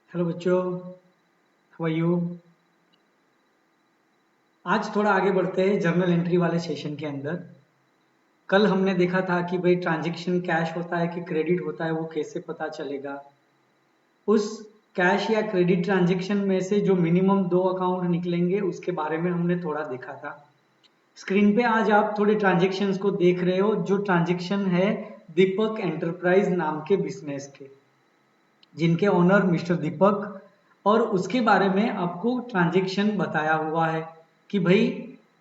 Hello बच्चों, how are you. आज थोड़ा आगे बढ़ते हैं जर्नल एंट्री वाले सेशन के अंदर। कल हमने देखा था कि भाई ट्रांजैक्शन कैश होता है कि क्रेडिट होता है, वो कैसे पता चलेगा। उस कैश या क्रेडिट ट्रांजैक्शन में से जो मिनिमम दो अकाउंट निकलेंगे उसके बारे में हमने थोड़ा देखा था। स्क्रीन पे आज आप थोड़े ट्रांजैक्शंस को देख रहे हो, जो ट्रांजैक्शन है दीपक एंटरप्राइज नाम के बिजनेस के, जिनके ओनर मिस्टर दीपक, और उसके बारे में आपको ट्रांजैक्शन बताया हुआ है कि भाई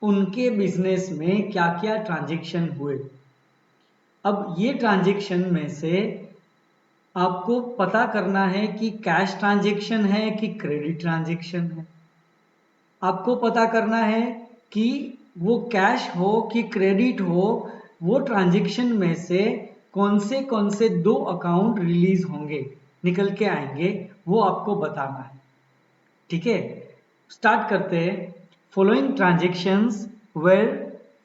उनके बिजनेस में क्या क्या ट्रांजैक्शन हुए। अब ये ट्रांजैक्शन में से आपको पता करना है कि कैश ट्रांजैक्शन है कि क्रेडिट ट्रांजैक्शन है। आपको पता करना है कि वो कैश हो कि क्रेडिट हो, वो ट्रांजैक्शन में से कौन से दो अकाउंट रिलीज होंगे, निकल के आएंगे, वो आपको बताना है। ठीक है, स्टार्ट करते हैं। Following transactions were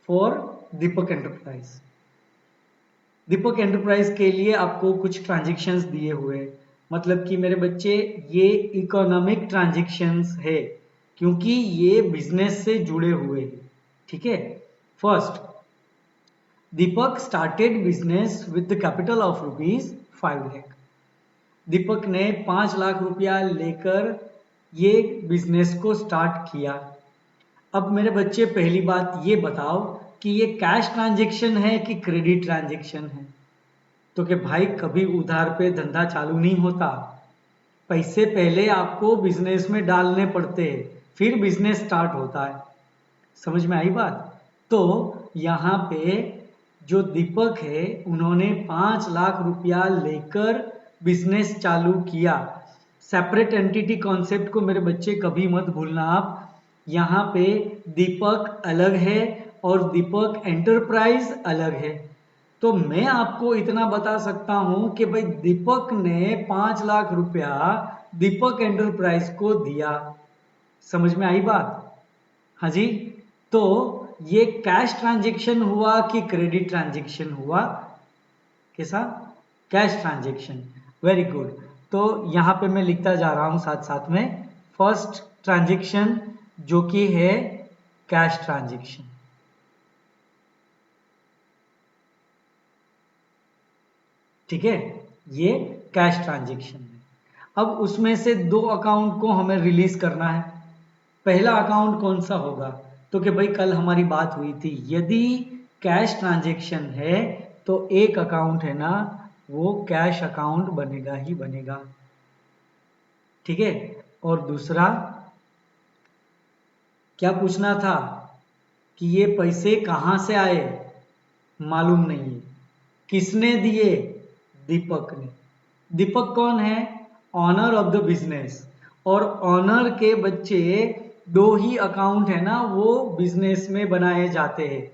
for Deepak enterprise. Deepak enterprise के लिए आपको कुछ ट्रांजैक्शंस दिए हुए हैं। मतलब कि मेरे बच्चे, ये इकोनॉमिक ट्रांजैक्शंस है क्योंकि ये बिजनेस से जुड़े हुए हैं। ठीक है, first, Deepak started business with the capital of ₹5 lakh. Deepak ने 5 लाख रुपया लेकर ये बिजनेस को स्टार्ट किया। अब मेरे बच्चे, पहली बात ये बताओ कि ये कैश ट्रांजैक्शन है कि क्रेडिट ट्रांजैक्शन है। तो कि भाई कभी उधार पे धंधा चालू नहीं होता, पैसे पहले आपको बिजनेस में डालने पड़ते हैं, फिर बिजनेस स्टार्ट होता है। समझ में आई बात। तो यहाँ पे जो दीपक है उन्होंने 5 लाख रुपया लेकर बिजनेस चालू किया। सेपरेट एंटिटी कॉन्सेप्ट को मेरे बच्चे कभी मत भूलना आप। यहाँ पे दीपक अलग है और दीपक एंटरप्राइज अलग है। तो मैं आपको इतना बता सकता हूं कि भाई दीपक ने 5 लाख रुपया दीपक एंटरप्राइज को दिया। समझ में आई बात। हाँ जी। तो ये कैश ट्रांजैक्शन हुआ कि क्रेडिट ट्रांजैक्शन हुआ? कैसा? Cash transaction. Very good. तो यहां पे मैं लिखता जा रहा हूं साथ साथ में, फर्स्ट ट्रांजैक्शन जो कि है कैश ट्रांजैक्शन। ठीक है, ये कैश ट्रांजैक्शन है। अब उसमें से दो अकाउंट को हमें रिलीज करना है। पहला अकाउंट कौन सा होगा? तो कि भाई कल हमारी बात हुई थी, यदि कैश ट्रांजैक्शन है तो एक अकाउंट है ना, वो कैश अकाउंट बनेगा ही बनेगा। ठीक है, और दूसरा क्या पूछना था कि ये पैसे कहां से आए? मालूम नहीं है। किसने दिए? दीपक ने। दीपक कौन है? Owner of the business. और ऑनर के बच्चे दो ही अकाउंट है ना, वो बिजनेस में बनाए जाते हैं।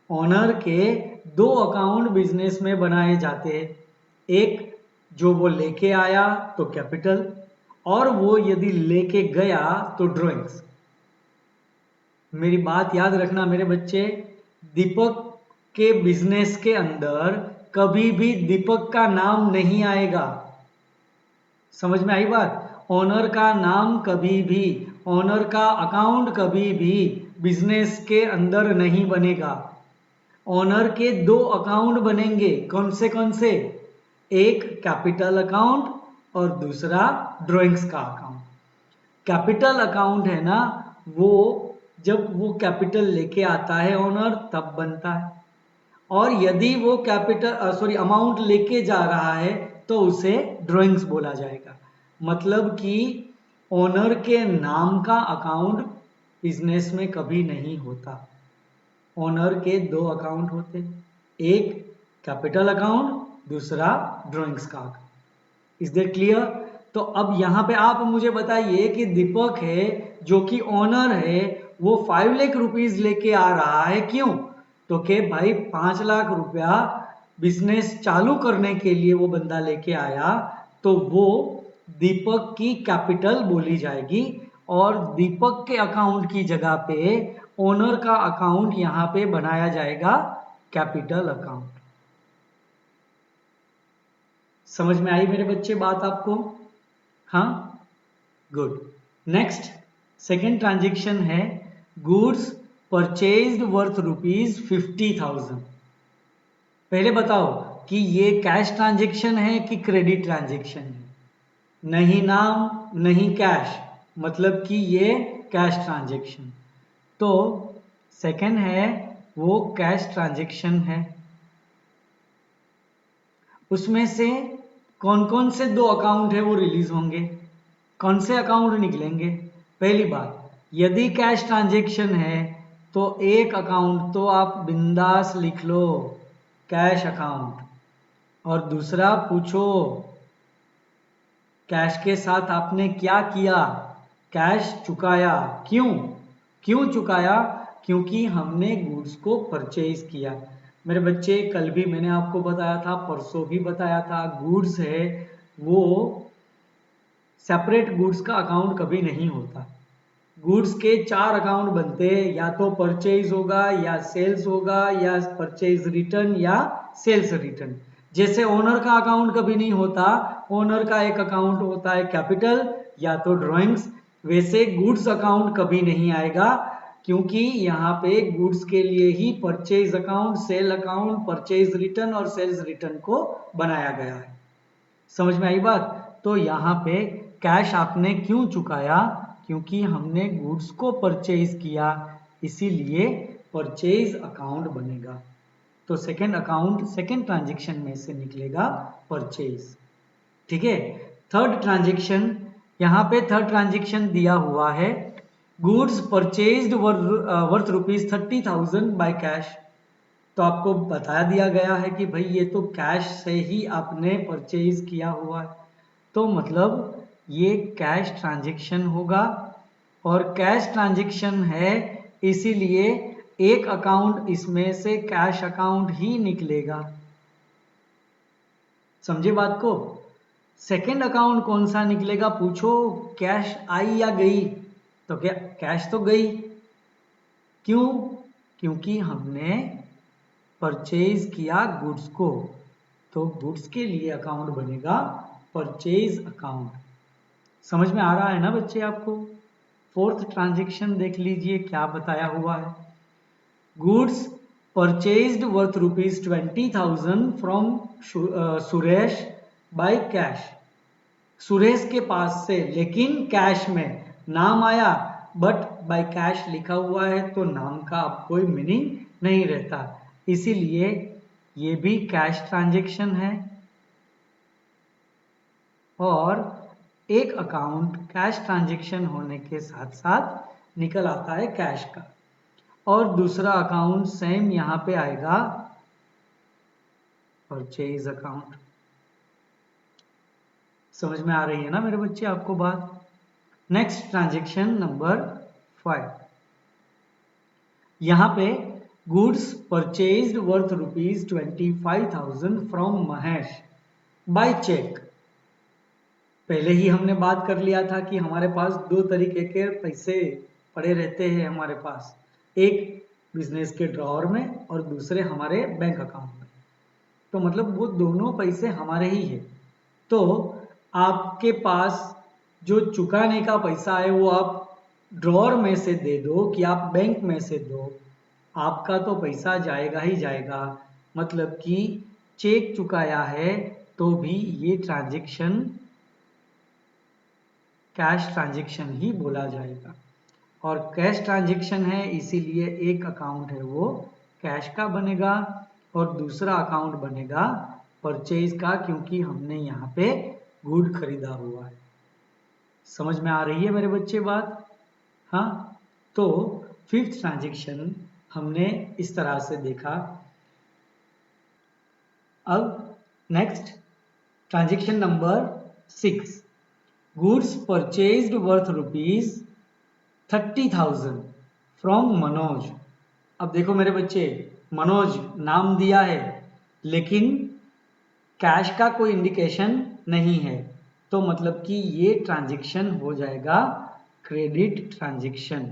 ऑनर के दो अकाउंट बिजनेस में बनाए जाते हैं। एक जो वो लेके आया तो कैपिटल, और वो यदि लेके गया तो ड्रॉइंग्स। मेरी बात याद रखना मेरे बच्चे, दीपक के बिजनेस के अंदर कभी भी दीपक का नाम नहीं आएगा। समझ में आई बात। ओनर का नाम कभी भी, ओनर का अकाउंट कभी भी बिजनेस के अंदर नहीं बनेगा। ओनर के दो अकाउंट बनेंगे। कौन से? एक कैपिटल अकाउंट और दूसरा ड्राइंग्स का अकाउंट। कैपिटल अकाउंट है ना, वो जब वो कैपिटल लेके आता है ओनर तब बनता है, और यदि वो कैपिटल अमाउंट लेके जा रहा है तो उसे ड्राइंग्स बोला जाएगा। मतलब कि ओनर के नाम का अकाउंट बिजनेस में कभी नहीं होता। ओनर के दो अकाउंट होते, एक कैपिटल अकाउंट, दूसरा ड्राइंग्स का अकाउंट। Is that clear? तो अब यहां पे आप मुझे बताइए कि दीपक है जो कि ओनर है, वो 5 लाख रुपीज लेके आ रहा है, क्यों? तो के भाई 5 लाख रुपया बिजनेस चालू करने के लिए वो बंदा लेके आया, तो वो दीपक की कैपिटल बोली जाएगी, और दीपक के अकाउंट की जगह पे ओनर का अकाउंट यहां पे बनाया जाएगा कैपिटल अकाउंट। समझ में आई मेरे बच्चे बात आपको? हाँ, गुड। नेक्स्ट सेकेंड ट्रांजेक्शन है गुड्स परचेज्ड वर्थ ₹50,000। पहले बताओ कि ये कैश ट्रांजेक्शन है कि क्रेडिट ट्रांजेक्शन है। नहीं नाम नहीं कैश, मतलब कि ये कैश ट्रांजेक्शन। तो सेकेंड है वो कैश ट्रांजेक्शन है। उसमें से कौन कौन से दो अकाउंट है वो रिलीज होंगे, कौन से अकाउंट निकलेंगे? पहली बात, यदि कैश ट्रांजेक्शन है तो एक अकाउंट तो आप बिंदास लिख लो, कैश अकाउंट। और दूसरा पूछो कैश के साथ आपने क्या किया? कैश चुकाया। क्यों? क्यों चुकाया? क्योंकि हमने गुड्स को परचेज किया। मेरे बच्चे कल भी मैंने आपको बताया था, परसों भी बताया था, गुड्स है वो सेपरेट गुड्स का अकाउंट कभी नहीं होता। गुड्स के 4 अकाउंट बनते हैं, या तो परचेज होगा या सेल्स होगा या परचेज रिटर्न या सेल्स रिटर्न। जैसे ओनर का अकाउंट कभी नहीं होता, ओनर का एक अकाउंट होता है कैपिटल या तो ड्राइंग्स, वैसे गुड्स अकाउंट कभी नहीं आएगा, क्योंकि यहाँ पे गुड्स के लिए ही purchase account, sale account, purchase return और सेल्स रिटर्न को बनाया गया है। समझ में आई बात? तो यहाँ पे कैश आपने क्यों चुकाया? क्योंकि हमने गुड्स को परचेज किया, इसीलिए परचेज अकाउंट बनेगा। तो सेकेंड अकाउंट सेकेंड ट्रांजेक्शन में से निकलेगा परचेज। ठीक है। थर्ड ट्रांजेक्शन, यहाँ पे थर्ड ट्रांजेक्शन दिया हुआ है goods purchased worth ₹30,000 by cash. तो आपको बता दिया गया है कि भाई ये तो कैश से ही आपने परचेज किया हुआ है, तो मतलब ये कैश ट्रांजेक्शन होगा। और कैश ट्रांजेक्शन है इसीलिए एक अकाउंट इसमें से कैश अकाउंट ही निकलेगा। समझे बात को? सेकेंड अकाउंट कौन सा निकलेगा? पूछो कैश आई या गई? तो क्या कैश तो गई। क्यों? क्योंकि हमने परचेज किया गुड्स को, तो गुड्स के लिए अकाउंट बनेगा परचेज अकाउंट। समझ में आ रहा है ना बच्चे आपको? फोर्थ ट्रांजेक्शन देख लीजिए क्या बताया हुआ है। Goods purchased worth ₹20,000 from Suresh by cash. Suresh के पास से, लेकिन कैश में नाम आया बट बाय कैश लिखा हुआ है, तो नाम का अब कोई मीनिंग नहीं रहता, इसीलिए ये भी कैश ट्रांजेक्शन है। और एक अकाउंट कैश ट्रांजेक्शन होने के साथ साथ निकल आता है कैश का, और दूसरा अकाउंट सेम यहां पे आएगा परचेज अकाउंट। समझ में आ रही है ना मेरे बच्चे आपको बात? नेक्स्ट ट्रांजेक्शन नंबर 5, यहां पे goods purchased worth ₹25,000 from Mahesh by cheque. पहले ही हमने बात कर लिया था कि हमारे पास दो तरीके के पैसे पड़े रहते हैं हमारे पास, एक बिजनेस के ड्रॉअर में और दूसरे हमारे बैंक अकाउंट में। तो मतलब वो दोनों पैसे हमारे ही है। तो आपके पास जो चुकाने का पैसा है वो आप ड्रॉअर में से दे दो कि आप बैंक में से दो, आपका तो पैसा जाएगा ही जाएगा। मतलब कि चेक चुकाया है तो भी ये ट्रांजेक्शन कैश ट्रांजेक्शन ही बोला जाएगा। और कैश ट्रांजेक्शन है इसीलिए एक अकाउंट है वो कैश का बनेगा और दूसरा अकाउंट बनेगा परचेज का, क्योंकि हमने यहाँ पे गुड खरीदा हुआ है। समझ में आ रही है मेरे बच्चे बात? हाँ। तो फिफ्थ ट्रांजेक्शन हमने इस तरह से देखा। अब next transaction number 6, goods purchased worth ₹30,000 from Manoj. अब देखो मेरे बच्चे, मनोज नाम दिया है लेकिन कैश का कोई इंडिकेशन नहीं है, तो मतलब कि ये ट्रांजेक्शन हो जाएगा क्रेडिट ट्रांजेक्शन।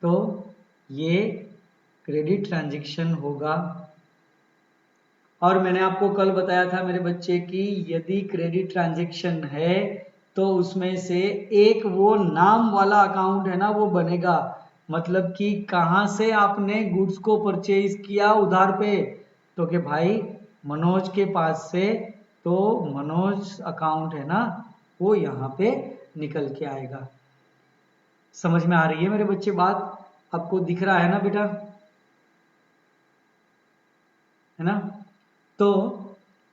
तो ये क्रेडिट ट्रांजेक्शन होगा। और मैंने आपको कल बताया था मेरे बच्चे कि यदि क्रेडिट ट्रांजेक्शन है तो उसमें से एक वो नाम वाला अकाउंट है ना वो बनेगा, मतलब कि कहाँ से आपने गुड्स को परचेज किया उधार पे, तो कि भाई मनोज के पास से, तो मनोज अकाउंट है ना वो यहाँ पे निकल के आएगा। समझ में आ रही है मेरे बच्चे बात? आपको दिख रहा है ना बेटा, है ना? तो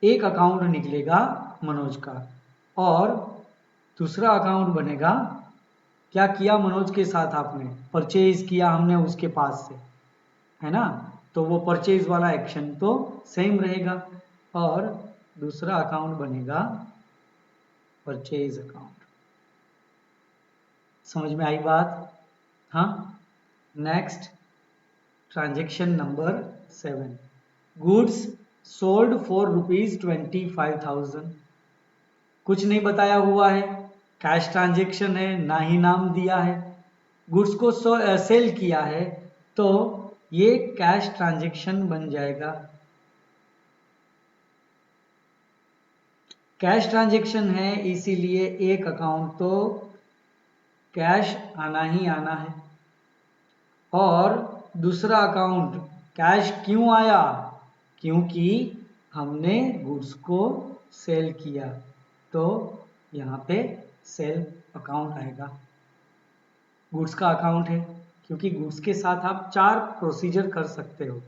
एक अकाउंट निकलेगा मनोज का और दूसरा अकाउंट बनेगा, क्या किया मनोज के साथ आपने, परचेज किया हमने उसके पास से, है ना? तो वो परचेज वाला एक्शन तो सेम रहेगा और दूसरा अकाउंट बनेगा परचेज अकाउंट। समझ में आई बात? हाँ। Next, transaction number 7, goods sold for ₹25,000। कुछ नहीं बताया हुआ है, कैश ट्रांजेक्शन है, ना ही नाम दिया है। गुड्स को सेल किया है तो ये कैश ट्रांजेक्शन बन जाएगा। कैश ट्रांजेक्शन है इसीलिए एक अकाउंट तो कैश आना ही आना है। और दूसरा अकाउंट कैश क्यों आया? क्योंकि हमने गुड्स को सेल किया, तो यहाँ पे सेल अकाउंट आएगा। गुड्स का अकाउंट है क्योंकि गुड्स के साथ आप 4 प्रोसीजर कर सकते हो,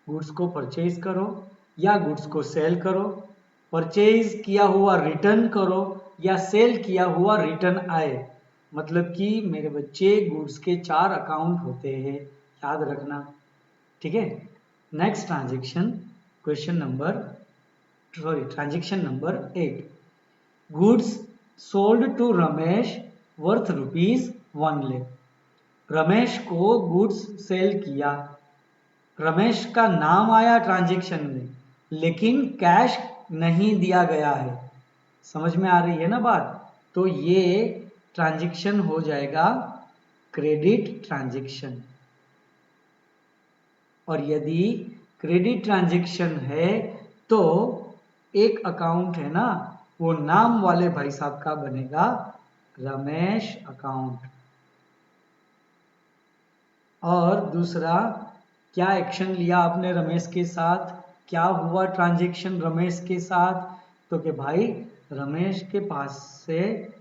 गुड्स को परचेज करो या गुड्स को सेल करो, परचेज किया हुआ रिटर्न करो या सेल किया हुआ रिटर्न आए। मतलब कि मेरे बच्चे गुड्स के 4 अकाउंट होते हैं, याद रखना, ठीक है? Next transaction, transaction number 8, goods sold to Ramesh worth ₹1 lakh। Ramesh को गुड्स सेल किया, रमेश का नाम आया ट्रांजेक्शन में लेकिन कैश नहीं दिया गया है। समझ में आ रही है ना बात? तो ये ट्रांजेक्शन हो जाएगा क्रेडिट ट्रांजेक्शन। और यदि क्रेडिट ट्रांजेक्शन है तो एक अकाउंट है ना वो नाम वाले भाई साहब का बनेगा रमेश अकाउंट। और दूसरा, क्या एक्शन लिया आपने रमेश के साथ, क्या हुआ ट्रांजेक्शन रमेश के साथ, तो कि भाई रमेश के पास से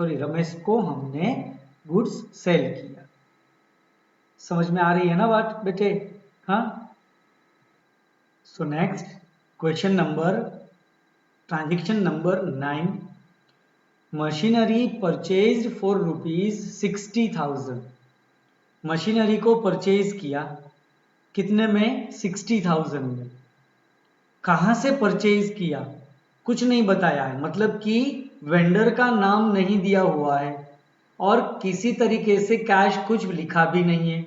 रमेश को हमने गुड्स सेल किया। समझ में आ रही है ना बात बेटे? हाँ। So next question number, transaction number 9, machinery purchase for ₹60,000। Machinery को परचेज किया कितने में? 60,000 में। कहाँ से परचेज किया कुछ नहीं बताया है, मतलब कि वेंडर का नाम नहीं दिया हुआ है और किसी तरीके से कैश कुछ लिखा भी नहीं है।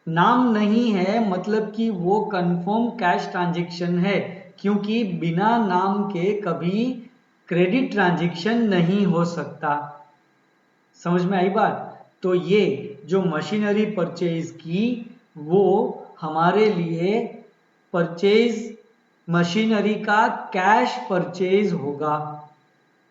नाम नहीं है मतलब कि वो कंफर्म कैश ट्रांजेक्शन है, क्योंकि बिना नाम के कभी क्रेडिट ट्रांजेक्शन नहीं हो सकता। समझ में आई बात? तो ये जो मशीनरी परचेज की वो हमारे लिए परचेज मशीनरी का कैश परचेज होगा।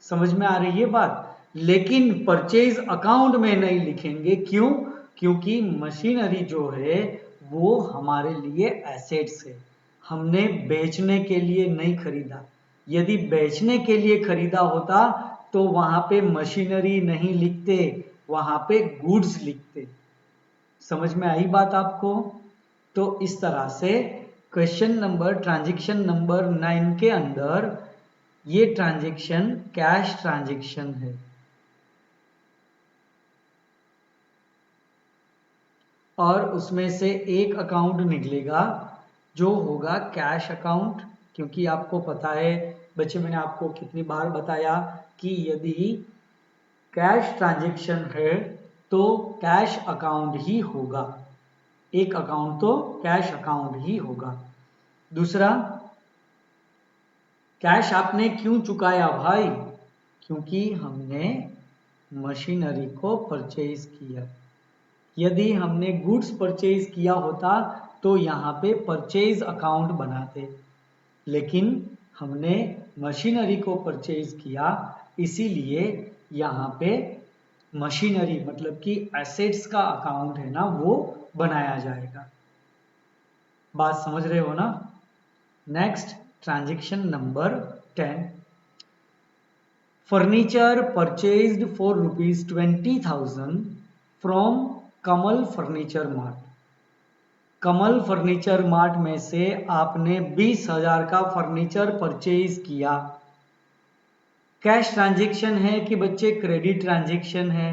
समझ में आ रही है बात? लेकिन परचेज अकाउंट में नहीं लिखेंगे, क्यों? क्योंकि मशीनरी जो है वो हमारे लिए एसेट्स है, हमने बेचने के लिए नहीं खरीदा। यदि बेचने के लिए खरीदा होता तो वहां पे मशीनरी नहीं लिखते, वहां पे गुड्स लिखते। समझ में आई बात आपको? तो इस तरह से ट्रांजेक्शन नंबर 9 के अंदर ये ट्रांजेक्शन कैश ट्रांजेक्शन है। और उसमें से एक अकाउंट निकलेगा जो होगा कैश अकाउंट, क्योंकि आपको पता है बच्चे, मैंने आपको कितनी बार बताया कि यदि कैश ट्रांजेक्शन है तो कैश अकाउंट ही होगा, एक अकाउंट तो कैश अकाउंट ही होगा। दूसरा, कैश आपने क्यों चुकाया भाई? क्योंकि हमने मशीनरी को परचेज किया। यदि हमने गुड्स परचेज किया होता तो यहाँ पे परचेज अकाउंट बनाते, लेकिन हमने मशीनरी को परचेज किया, इसीलिए यहाँ पे मशीनरी मतलब कि एसेट्स का अकाउंट है ना वो बनाया जाएगा। बात समझ रहे हो ना? Next transaction number 10, furniture purchased for ₹20,000 from Kamal furniture mart. Kamal furniture mart में से आपने 20,000 का फर्नीचर परचेज किया। कैश ट्रांजैक्शन है कि बच्चे क्रेडिट ट्रांजैक्शन है?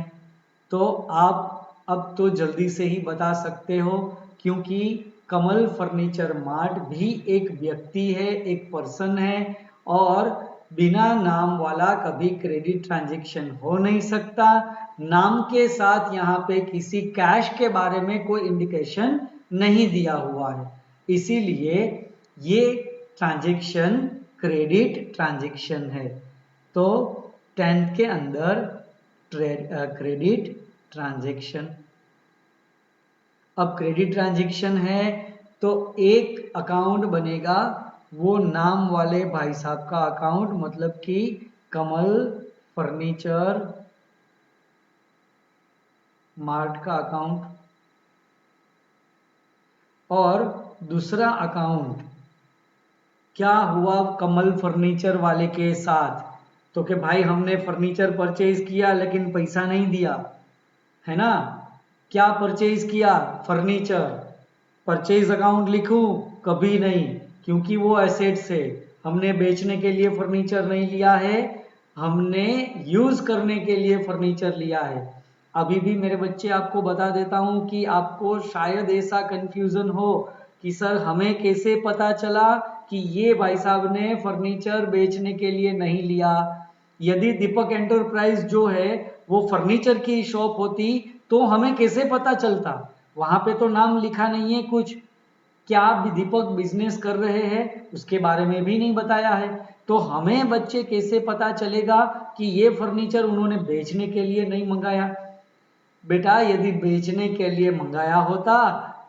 तो आप अब तो जल्दी से ही बता सकते हो, क्योंकि कमल फर्नीचर मार्ट भी एक व्यक्ति है, एक पर्सन है, और बिना नाम वाला कभी क्रेडिट ट्रांजैक्शन हो नहीं सकता। नाम के साथ यहाँ पे किसी कैश के बारे में कोई इंडिकेशन नहीं दिया हुआ है, इसीलिए ये ट्रांजैक्शन क्रेडिट ट्रांजैक्शन है। तो 10th के अंदर क्रेडिट ट्रांजैक्शन। अब क्रेडिट ट्रांजैक्शन है तो एक अकाउंट बनेगा, वो नाम वाले भाई साहब का अकाउंट, मतलब कि कमल फर्नीचर मार्ट का अकाउंट। और दूसरा अकाउंट क्या हुआ कमल फर्नीचर वाले के साथ? तो कि भाई हमने फर्नीचर परचेज किया लेकिन पैसा नहीं दिया, है ना? क्या परचेज किया? फर्नीचर। परचेज अकाउंट लिखूं? कभी नहीं, क्योंकि वो एसेट्स है। हमने बेचने के लिए फर्नीचर नहीं लिया है, हमने यूज करने के लिए फर्नीचर लिया है। अभी भी मेरे बच्चे आपको बता देता हूं कि आपको शायद ऐसा कंफ्यूजन हो कि सर हमें कैसे पता चला कि ये भाई साहब ने फर्नीचर बेचने के लिए नहीं लिया। यदि दीपक एंटरप्राइज जो है वो फर्नीचर की शॉप होती तो हमें कैसे पता चलता? वहां पे तो नाम लिखा नहीं है कुछ। क्या आप दीपक बिजनेस कर रहे हैं उसके बारे में भी नहीं बताया है, तो हमें बच्चे कैसे पता चलेगा कि ये फर्नीचर उन्होंने बेचने के लिए नहीं मंगाया? बेटा यदि बेचने के लिए मंगाया होता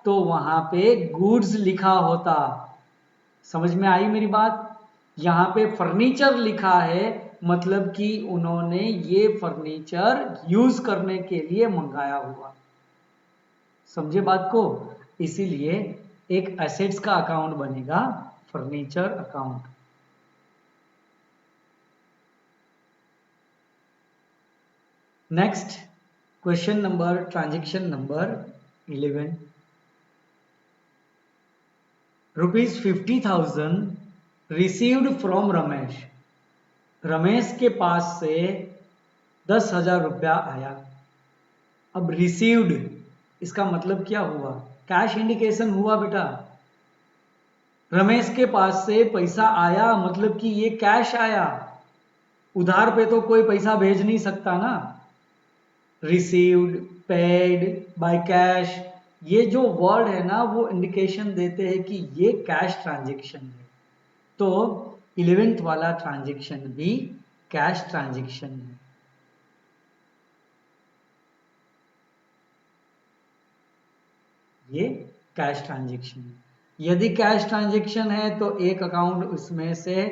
तो वहां पे गुड्स लिखा होता। समझ में आई मेरी बात? यहाँ पे फर्नीचर लिखा है, मतलब कि उन्होंने ये फर्नीचर यूज करने के लिए मंगाया हुआ। समझे बात को? इसीलिए एक एसेट्स का अकाउंट बनेगा furniture account. Next question number, transaction number 11, ₹50,000 received from Ramesh. Ramesh के पास से 10,000 रुपया आया। अब रिसीव्ड इसका मतलब क्या हुआ? कैश इंडिकेशन हुआ बेटा। रमेश के पास से पैसा आया मतलब कि ये कैश आया। उधार पे तो कोई पैसा भेज नहीं सकता ना। रिसीव्ड, पेड, बाय कैश, ये जो वर्ड है ना वो इंडिकेशन देते हैं कि ये कैश ट्रांजैक्शन है। तो 11th वाला ट्रांजैक्शन भी कैश ट्रांजैक्शन है। ये कैश ट्रांजैक्शन है। यदि कैश ट्रांजैक्शन है तो एक अकाउंट उसमें से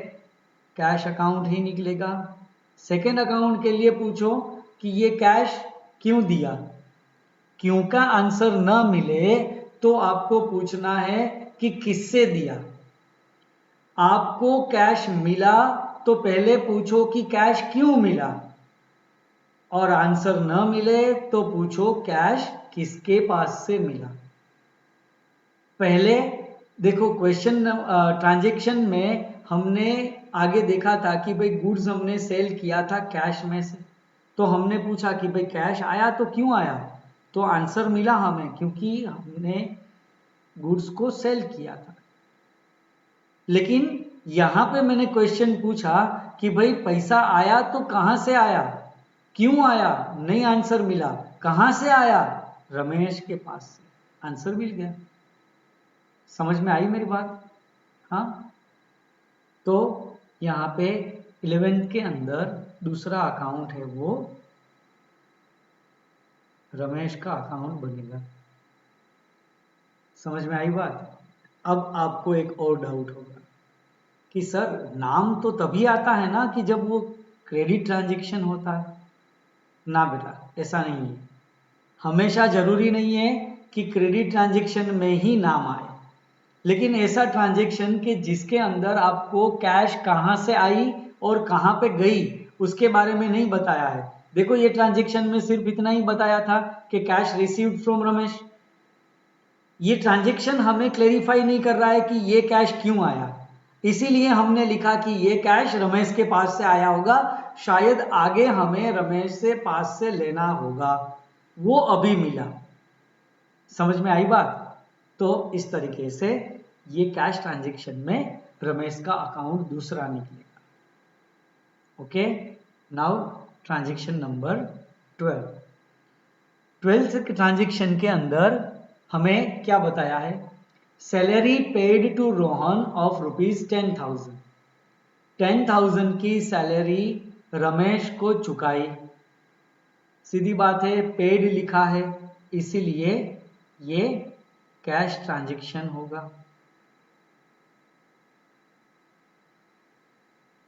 कैश अकाउंट ही निकलेगा। सेकेंड अकाउंट के लिए पूछो कि ये कैश क्यों दिया, क्यों का आंसर न मिले तो आपको पूछना है कि किससे दिया। आपको कैश मिला तो पहले पूछो कि कैश क्यों मिला, और आंसर न मिले तो पूछो कैश किसके पास से मिला। पहले देखो क्वेश्चन ट्रांजैक्शन में हमने आगे देखा था कि भाई गुड्स हमने सेल किया था कैश में से, तो हमने पूछा कि भाई कैश आया तो क्यों आया, तो आंसर मिला हमें क्योंकि हमने गुड्स को सेल किया था। लेकिन यहां पे मैंने क्वेश्चन पूछा कि भाई पैसा आया तो कहां से आया, क्यों आया, नहीं आंसर मिला। कहां से आया? रमेश के पास से, आंसर मिल गया। समझ में आई मेरी बात? हाँ। तो यहाँ पे 11th के अंदर दूसरा अकाउंट है वो रमेश का अकाउंट बनेगा। समझ में आई बात? अब आपको एक और डाउट होगा कि सर नाम तो तभी आता है ना कि जब वो क्रेडिट ट्रांजैक्शन होता है। ना बेटा, ऐसा नहीं है। हमेशा जरूरी नहीं है कि क्रेडिट ट्रांजैक्शन में ही नाम आए, लेकिन ऐसा ट्रांजैक्शन कि जिसके अंदर आपको कैश कहां से आई और कहां पे गई उसके बारे में नहीं बताया है। देखो ये ट्रांजैक्शन में सिर्फ इतना ही बताया था कि कैश रिसीव्ड फ्रॉम रमेश। ये ट्रांजैक्शन हमें क्लेरिफाई नहीं कर रहा है कि ये कैश क्यों आया, इसीलिए हमने लिखा कि ये कैश रमेश के पास से आया होगा, शायद आगे हमें रमेश से पास से लेना होगा, वो अभी मिला। समझ में आई बात? तो इस तरीके से ये कैश ट्रांजैक्शन में रमेश का अकाउंट दूसरा निकलेगा। Okay, now transaction number 12। 12th transaction के अंदर हमें क्या बताया है? Salary paid to Rohan of ₹10,000। 10,000 की सैलरी रमेश को चुकाई। सीधी बात है, पेड लिखा है, इसीलिए ये कैश ट्रांजैक्शन होगा।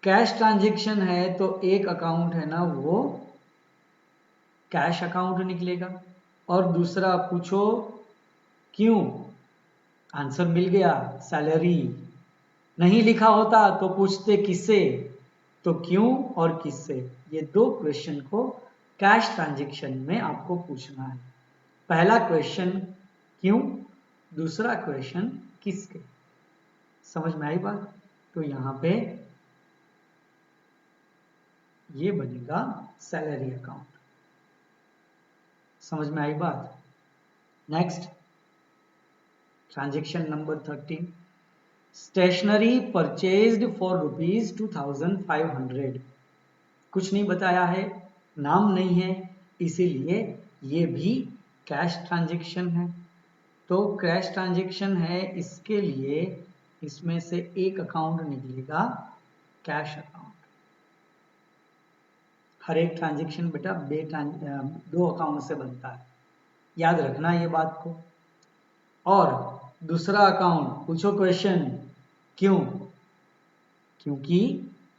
कैश ट्रांजैक्शन है तो एक अकाउंट है ना वो कैश अकाउंट निकलेगा। और दूसरा पूछो क्यों, आंसर मिल गया, सैलरी। नहीं लिखा होता तो पूछते किससे, तो क्यों और किससे। ये दो क्वेश्चन को कैश ट्रांजैक्शन में आपको पूछना है। पहला क्वेश्चन क्यों, दूसरा क्वेश्चन किसके। समझ में आई बात? तो यहां पे ये बनेगा सैलरी अकाउंट। समझ में आई बात? Next transaction number 13। Stationery purchased for ₹2,500। कुछ नहीं बताया है, नाम नहीं है, इसीलिए ये भी कैश ट्रांजैक्शन है। तो कैश ट्रांजैक्शन है, इसके लिए इसमें से एक अकाउंट निकलेगा कैश अकाउंट। हर एक ट्रांजैक्शन बेटा दो अकाउंट से बनता है, याद रखना ये बात को। और दूसरा अकाउंट पूछो क्वेश्चन क्यों, क्योंकि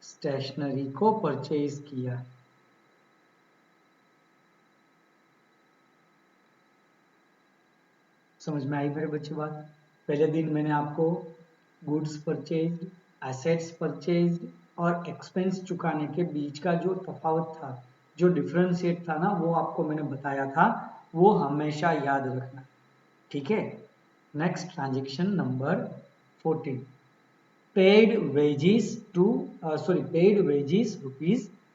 स्टेशनरी को परचेज किया। समझ में आई मेरे बच्चे बात? पहले दिन मैंने आपको गुड्स परचेज, एसेट्स परचेज और एक्सपेंस चुकाने के बीच का जो तफावत था, जो डिफरेंशिएट था ना, वो आपको मैंने बताया था, वो हमेशा याद रखना। ठीक है। Next transaction number 14। Paid wages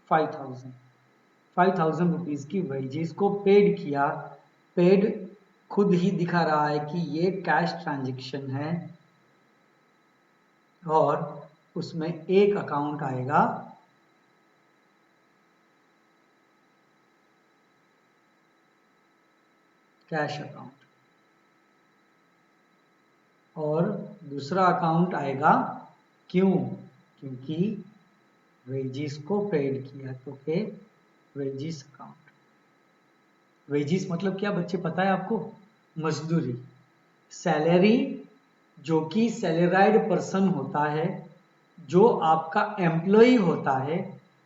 ₹5,000। 5,000 rupees की वेजिस को पेड किया। पेड खुद ही दिखा रहा है कि ये कैश ट्रांजैक्शन है, और उसमें एक अकाउंट आएगा कैश अकाउंट, और दूसरा अकाउंट आएगा क्यों, क्योंकि वेजिस को पेड किया, तो पे वेजिस अकाउंट। वेजिस मतलब क्या बच्चे पता है आपको? मजदूरी। सैलरी जो कि सैलराइड पर्सन होता है, जो आपका एम्प्लॉय होता है,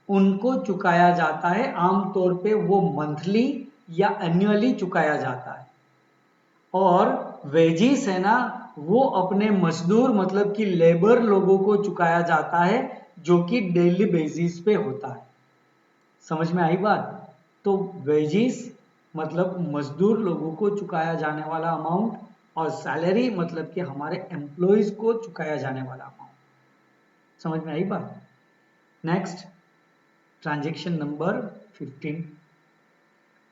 उनको चुकाया जाता है। आमतौर पे वो मंथली या एनुअली चुकाया जाता है। और वेजिस है ना, वो अपने मजदूर मतलब कि लेबर लोगों को चुकाया जाता है, जो कि डेली बेसिस पे होता है। समझ में आई बात? तो वेजिस मतलब मजदूर लोगों को चुकाया जाने वाला अमाउंट, और सैलरी मतलब कि हमारे एम्प्लॉयज को चुकाया जाने वाला अमाउंट। समझ में आई बात? Next transaction number 15।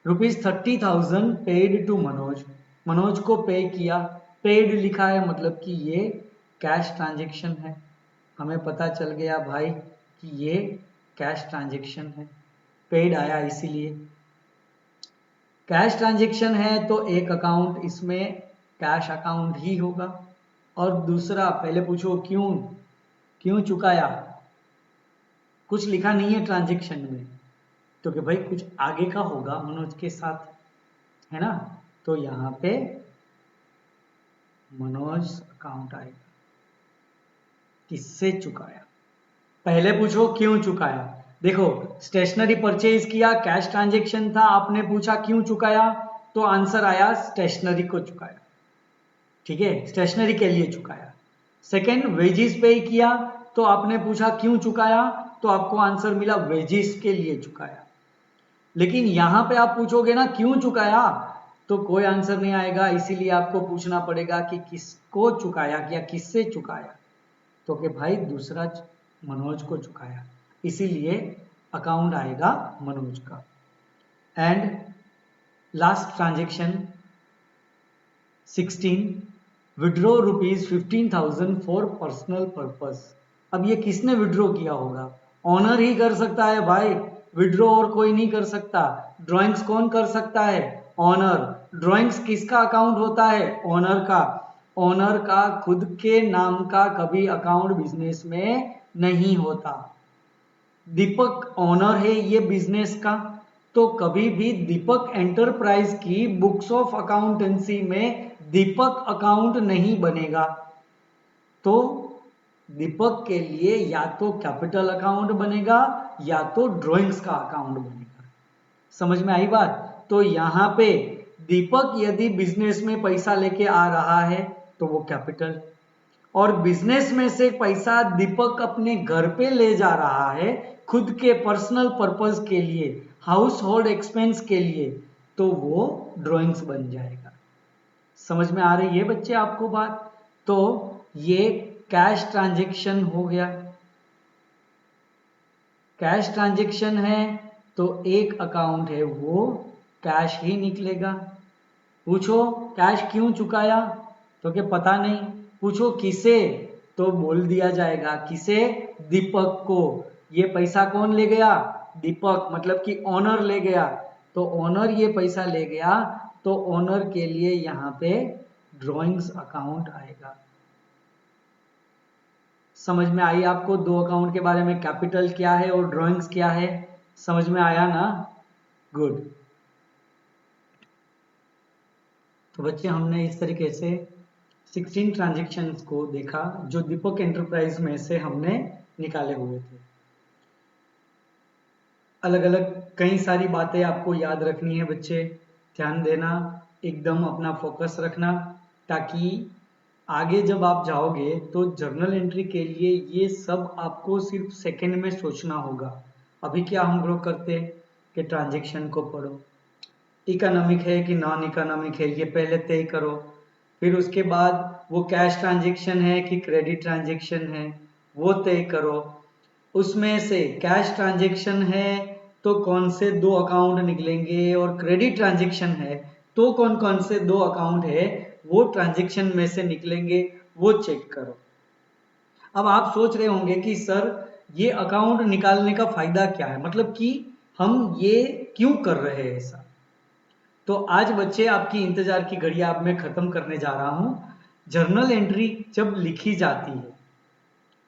₹30,000 paid to Manoj. Manoj को पे किया। पेड लिखा है मतलब कि ये कैश ट्रांजैक्शन है। हमें पता चल गया भाई कि ये कैश ट्रांजैक्शन है, पेड आया इसीलिए। कैश ट्रांजैक्शन है तो एक अकाउंट इसमें कैश अकाउंट ही होगा। और दूसरा, पहले पूछो क्यों, क्यों चुकाया? कुछ लिखा नहीं है ट्रांजैक्शन में, तो कि भाई कुछ आगे का होगा मनोज के साथ, है ना? तो यहां पे मनोज अकाउंट आएगा। किससे चुकाया। पहले पूछो क्यों चुकाया। देखो स्टेशनरी परचेज किया, कैश ट्रांजेक्शन था, आपने पूछा क्यों चुकाया, तो आंसर आया स्टेशनरी को चुकाया। ठीक है, स्टेशनरी के लिए चुकाया। सेकेंड वेजिस पे किया, तो आपने पूछा क्यों चुकाया, तो आपको आंसर मिला वेजिस के लिए चुकाया। लेकिन यहां पे आप पूछोगे ना क्यों चुकाया, तो कोई आंसर नहीं आएगा, इसीलिए आपको पूछना पड़ेगा कि किसको चुकाया या किससे चुकाया। तो कि भाई दूसरा मनोज को चुकाया, इसीलिए अकाउंट आएगा मनोज का। And last transaction 16, withdraw ₹15,000 for personal purpose. अब ये किसने विड्रॉ किया होगा, ऑनर ही कर सकता है भाई, विड्रॉ और कोई नहीं कर सकता। ड्राइंग्स कौन कर सकता है, ऑनर। ड्राइंग्स किसका अकाउंट होता है, ऑनर का। ऑनर का खुद के नाम का कभी अकाउंट बिजनेस में नहीं होता। दीपक ऑनर है ये बिजनेस का, तो कभी भी दीपक एंटरप्राइज की बुक्स ऑफ अकाउंटेंसी में दीपक अकाउंट नहीं बनेगा। तो दीपक के लिए या तो कैपिटल अकाउंट बनेगा या तो ड्राइंग्स का अकाउंट बनेगा। समझ में आई बात। तो यहां पे दीपक यदि बिजनेस में पैसा लेके आ रहा है तो वो कैपिटल, और बिजनेस में से पैसा दीपक अपने घर पे ले जा रहा है खुद के पर्सनल पर्पस के लिए, हाउस होल्ड एक्सपेंस के लिए, तो वो ड्राइंग्स बन जाएगा। समझ में आ रही है बच्चे आपको बात। तो ये कैश ट्रांजैक्शन हो गया। कैश ट्रांजैक्शन है तो एक अकाउंट है वो कैश ही निकलेगा। पूछो कैश क्यों चुकाया, तो क्या पता नहीं। पूछो किसे, तो बोल दिया जाएगा किसे, दीपक को। ये पैसा कौन ले गया, दीपक, मतलब कि ऑनर ले गया। तो ऑनर ये पैसा ले गया, तो ऑनर के लिए यहां पे ड्राइंग्स अकाउंट आएगा। समझ में आई आपको दो अकाउंट के बारे में, कैपिटल क्या है और ड्राइंग्स क्या है। समझ में आया ना, गुड। तो बच्चे हमने इस तरीके से 16 ट्रांजैक्शंस को देखा जो दीपक एंटरप्राइज में से हमने निकाले हुए थे। अलग अलग कई सारी बातें आपको याद रखनी है बच्चे, ध्यान देना, एकदम अपना फोकस रखना, ताकि आगे जब आप जाओगे तो जर्नल एंट्री के लिए ये सब आपको सिर्फ सेकंड में सोचना होगा। अभी क्या हम लोग करते हैं कि ट्रांजैक्शन को पढ़ो, इकोनॉमिक है कि नॉन इकोनॉमिक है ये पहले तय करो, फिर उसके बाद वो कैश ट्रांजैक्शन है कि क्रेडिट ट्रांजैक्शन है वो तय करो। उसमें से कैश ट्रांजैक्शन है तो कौन से दो अकाउंट निकलेंगे, और क्रेडिट ट्रांजैक्शन है तो कौन कौन से दो अकाउंट है वो ट्रांजैक्शन में से निकलेंगे, वो चेक करो। अब आप सोच रहे होंगे कि सर ये अकाउंट निकालने का फायदा क्या है, मतलब कि हम ये क्यों कर रहे हैं ऐसा। तो आज बच्चे आपकी इंतजार की घड़ी अब मैं खत्म करने जा रहा हूं। जर्नल एंट्री जब लिखी जाती है,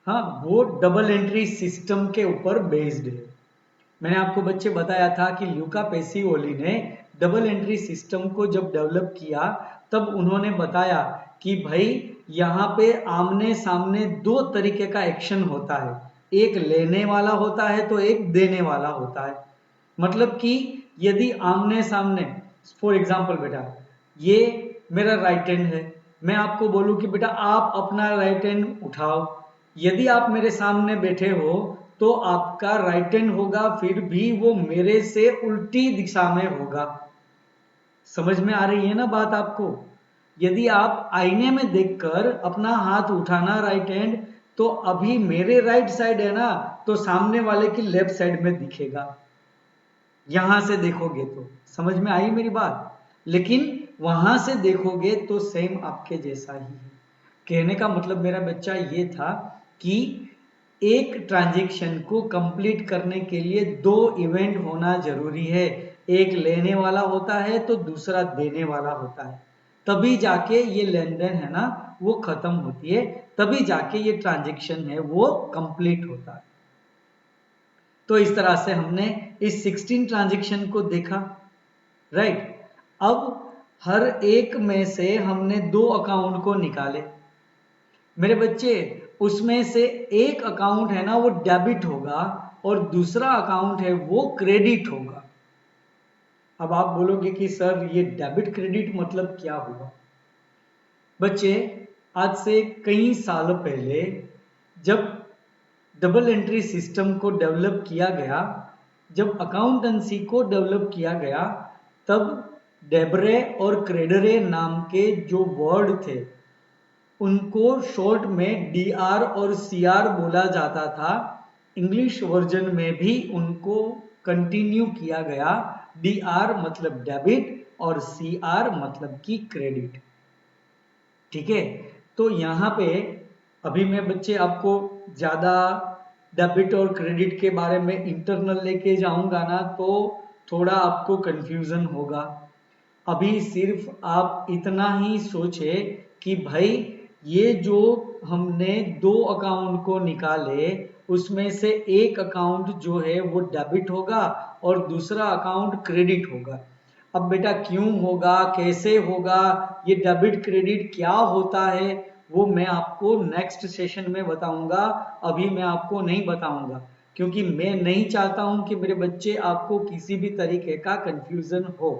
हाँ, वो डबल एंट्री सिस्टम के ऊपर बेस्ड है। मैंने आपको बच्चे बताया था कि ल्यूका पेसिओली ने डबल एंट्री सिस्टम को जब डेवलप किया तब उन्होंने बताया कि भाई यहाँ पे आमने सामने दो तरीके का एक्शन होता है, एक लेने वाला होता है तो एक देने वाला होता है। मतलब कि यदि आमने सामने, फॉर एग्जाम्पल बेटा ये मेरा राइट हैंड है, मैं आपको बोलूं कि बेटा आप अपना राइट हैंड उठाओ, यदि आप मेरे सामने बैठे हो तो आपका राइट हैंड होगा, फिर भी वो मेरे से उल्टी दिशा में होगा। समझ में आ रही है ना बात आपको। यदि आप आईने में देखकर अपना हाथ उठाना राइट हैंड, तो अभी मेरे राइट साइड है ना, तो सामने वाले की लेफ्ट साइड में दिखेगा, यहां से देखोगे तो। समझ में आई मेरी बात। लेकिन वहां से देखोगे तो सेम आपके जैसा ही है। कहने का मतलब मेरा बच्चा ये था कि एक ट्रांजैक्शन को कंप्लीट करने के लिए दो इवेंट होना जरूरी है, एक लेने वाला होता है तो दूसरा देने वाला होता है, तभी जाके ये लेन देन है ना वो खत्म होती है, तभी जाके ये ट्रांजैक्शन है वो कंप्लीट होता है। तो इस तरह से हमने इस 16 ट्रांजैक्शन को देखा, राइट। अब हर एक में से हमने दो अकाउंट को निकाले। मेरे बच्चे उसमें से एक अकाउंट है ना वो डेबिट होगा और दूसरा अकाउंट है वो क्रेडिट होगा। अब आप बोलोगे कि सर ये डेबिट क्रेडिट मतलब क्या हुआ? बच्चे, आज से कई साल पहले जब डबल एंट्री सिस्टम को डेवलप किया गया, जब अकाउंटेंसी को डेवलप किया गया, तब डेब्रे और क्रेडरे नाम के जो वर्ड थे उनको शॉर्ट में डीआर और सीआर बोला जाता था। इंग्लिश वर्जन में भी उनको कंटिन्यू किया गया। डीआर मतलब डेबिट और सीआर मतलब की क्रेडिट। ठीक है, तो यहाँ पे अभी मैं बच्चे आपको ज़्यादा डेबिट और क्रेडिट के बारे में इंटरनल लेके जाऊंगा ना तो थोड़ा आपको कंफ्यूजन होगा। अभी सिर्फ आप इतना ही सोचे कि भाई ये जो हमने दो अकाउंट को निकाले उसमें से एक अकाउंट जो है वो डेबिट होगा और दूसरा अकाउंट क्रेडिट होगा। अब बेटा क्यों होगा, कैसे होगा, ये डेबिट क्रेडिट क्या होता है, वो मैं आपको नेक्स्ट सेशन में बताऊंगा। अभी मैं आपको नहीं बताऊंगा क्योंकि मैं नहीं चाहता हूं कि मेरे बच्चे आपको किसी भी तरीके का कंफ्यूजन हो।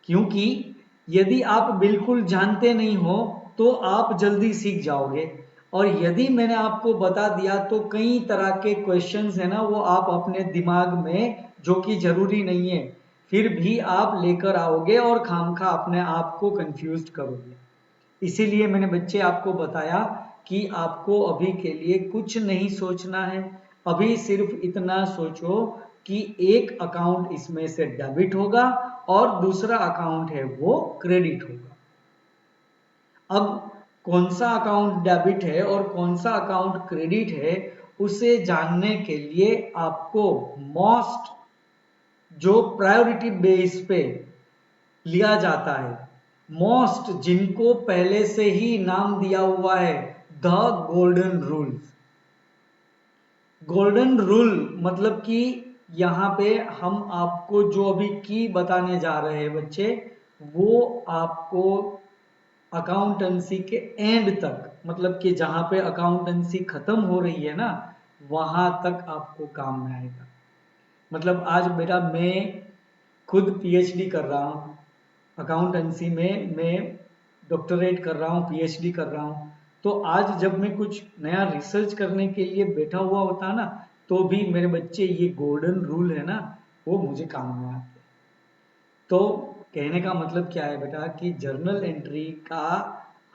क्योंकि यदि आप बिल्कुल जानते नहीं हो तो आप जल्दी सीख जाओगे, और यदि मैंने आपको बता दिया तो कई तरह के क्वेश्चंस है ना वो आप अपने दिमाग में, जो कि जरूरी नहीं है, फिर भी आप लेकर आओगे और खामखा अपने आप को कंफ्यूज करोगे। इसीलिए मैंने बच्चे आपको बताया कि आपको अभी के लिए कुछ नहीं सोचना है। अभी सिर्फ इतना सोचो कि एक अकाउंट इसमें से डेबिट होगा और दूसरा अकाउंट है वो क्रेडिट होगा। अब कौन सा अकाउंट डेबिट है और कौन सा अकाउंट क्रेडिट है उसे जानने के लिए आपको मोस्ट जो प्रायोरिटी बेस पे लिया जाता है, मोस्ट जिनको पहले से ही नाम दिया हुआ है the golden rule. Golden rule मतलब कि यहाँ पे हम आपको जो अभी की बताने जा रहे हैं बच्चे, वो आपको अकाउंटेंसी के एंड तक, मतलब कि जहाँ पे अकाउंटेंसी खत्म हो रही है ना वहां तक आपको काम में आएगा। मतलब आज बेटा मैं खुद पीएचडी कर रहा हूँ अकाउंटेंसी में, मैं डॉक्टरेट कर रहा हूँ, पीएचडी कर रहा हूँ। तो आज जब मैं कुछ नया रिसर्च करने के लिए बैठा हुआ होता ना तो भी मेरे बच्चे ये गोल्डन रूल है ना वो मुझे काम में आते हैं। तो कहने का मतलब क्या है बेटा कि जर्नल एंट्री का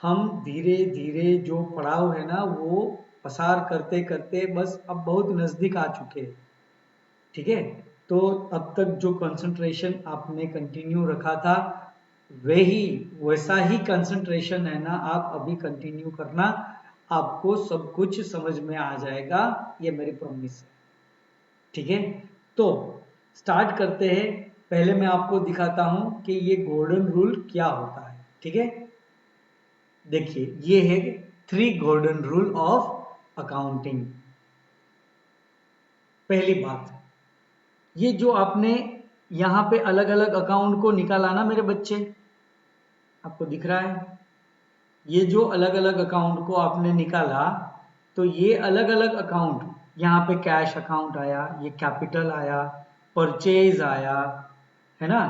हम धीरे धीरे जो पड़ाव है ना वो पसार करते करते बस अब बहुत नजदीक आ चुके हैं। ठीक है, तो अब तक जो कंसंट्रेशन आपने कंटिन्यू रखा था वही वैसा ही कंसंट्रेशन है ना आप अभी कंटिन्यू करना, आपको सब कुछ समझ में आ जाएगा, ये मेरी प्रॉमिस है। ठीक है, तो स्टार्ट करते हैं। पहले मैं आपको दिखाता हूं कि ये गोल्डन रूल क्या होता है। ठीक है, देखिए ये है 3 गोल्डन रूल ऑफ अकाउंटिंग। पहली बात, ये जो आपने यहाँ पे अलग अलग अकाउंट को निकाला ना मेरे बच्चे, आपको दिख रहा है ये जो अलग अलग अकाउंट को आपने निकाला, तो ये अलग अलग अकाउंट, यहाँ पे कैश अकाउंट आया, ये कैपिटल आया, परचेज आया, है ना,